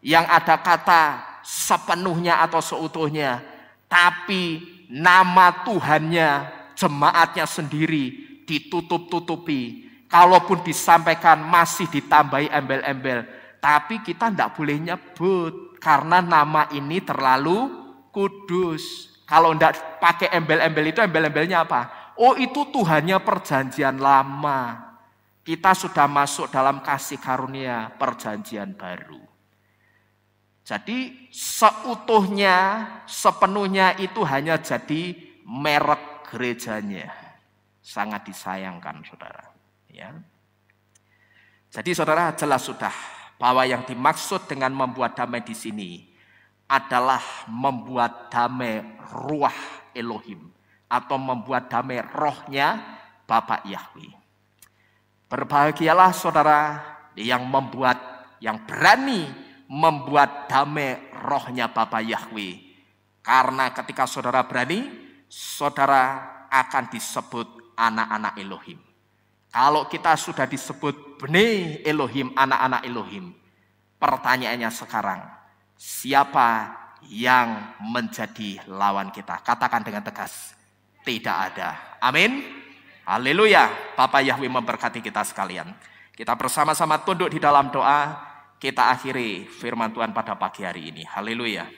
yang ada kata sepenuhnya atau seutuhnya, tapi nama Tuhannya, jemaatnya sendiri ditutup-tutupi. Kalaupun disampaikan masih ditambahi embel-embel, tapi kita tidak boleh nyebut karena nama ini terlalu kudus. Kalau tidak pakai embel-embel itu, embel-embelnya apa? Oh, itu Tuhannya perjanjian lama. Kita sudah masuk dalam kasih karunia perjanjian baru. Jadi seutuhnya, sepenuhnya itu hanya jadi merek gerejanya. Sangat disayangkan, saudara. Ya. Jadi saudara, jelas sudah bahwa yang dimaksud dengan membuat damai di sini adalah membuat damai ruah Elohim atau membuat damai rohnya Bapa Yahweh. Berbahagialah saudara yang berani membuat damai rohnya Bapa Yahweh. Karena ketika saudara berani, saudara akan disebut anak-anak Elohim. Kalau kita sudah disebut Bnei Elohim, anak-anak Elohim, pertanyaannya sekarang, siapa yang menjadi lawan kita? Katakan dengan tegas, tidak ada. Amin. Haleluya. Bapak Yahweh memberkati kita sekalian. Kita bersama-sama tunduk di dalam doa, kita akhiri firman Tuhan pada pagi hari ini. Haleluya.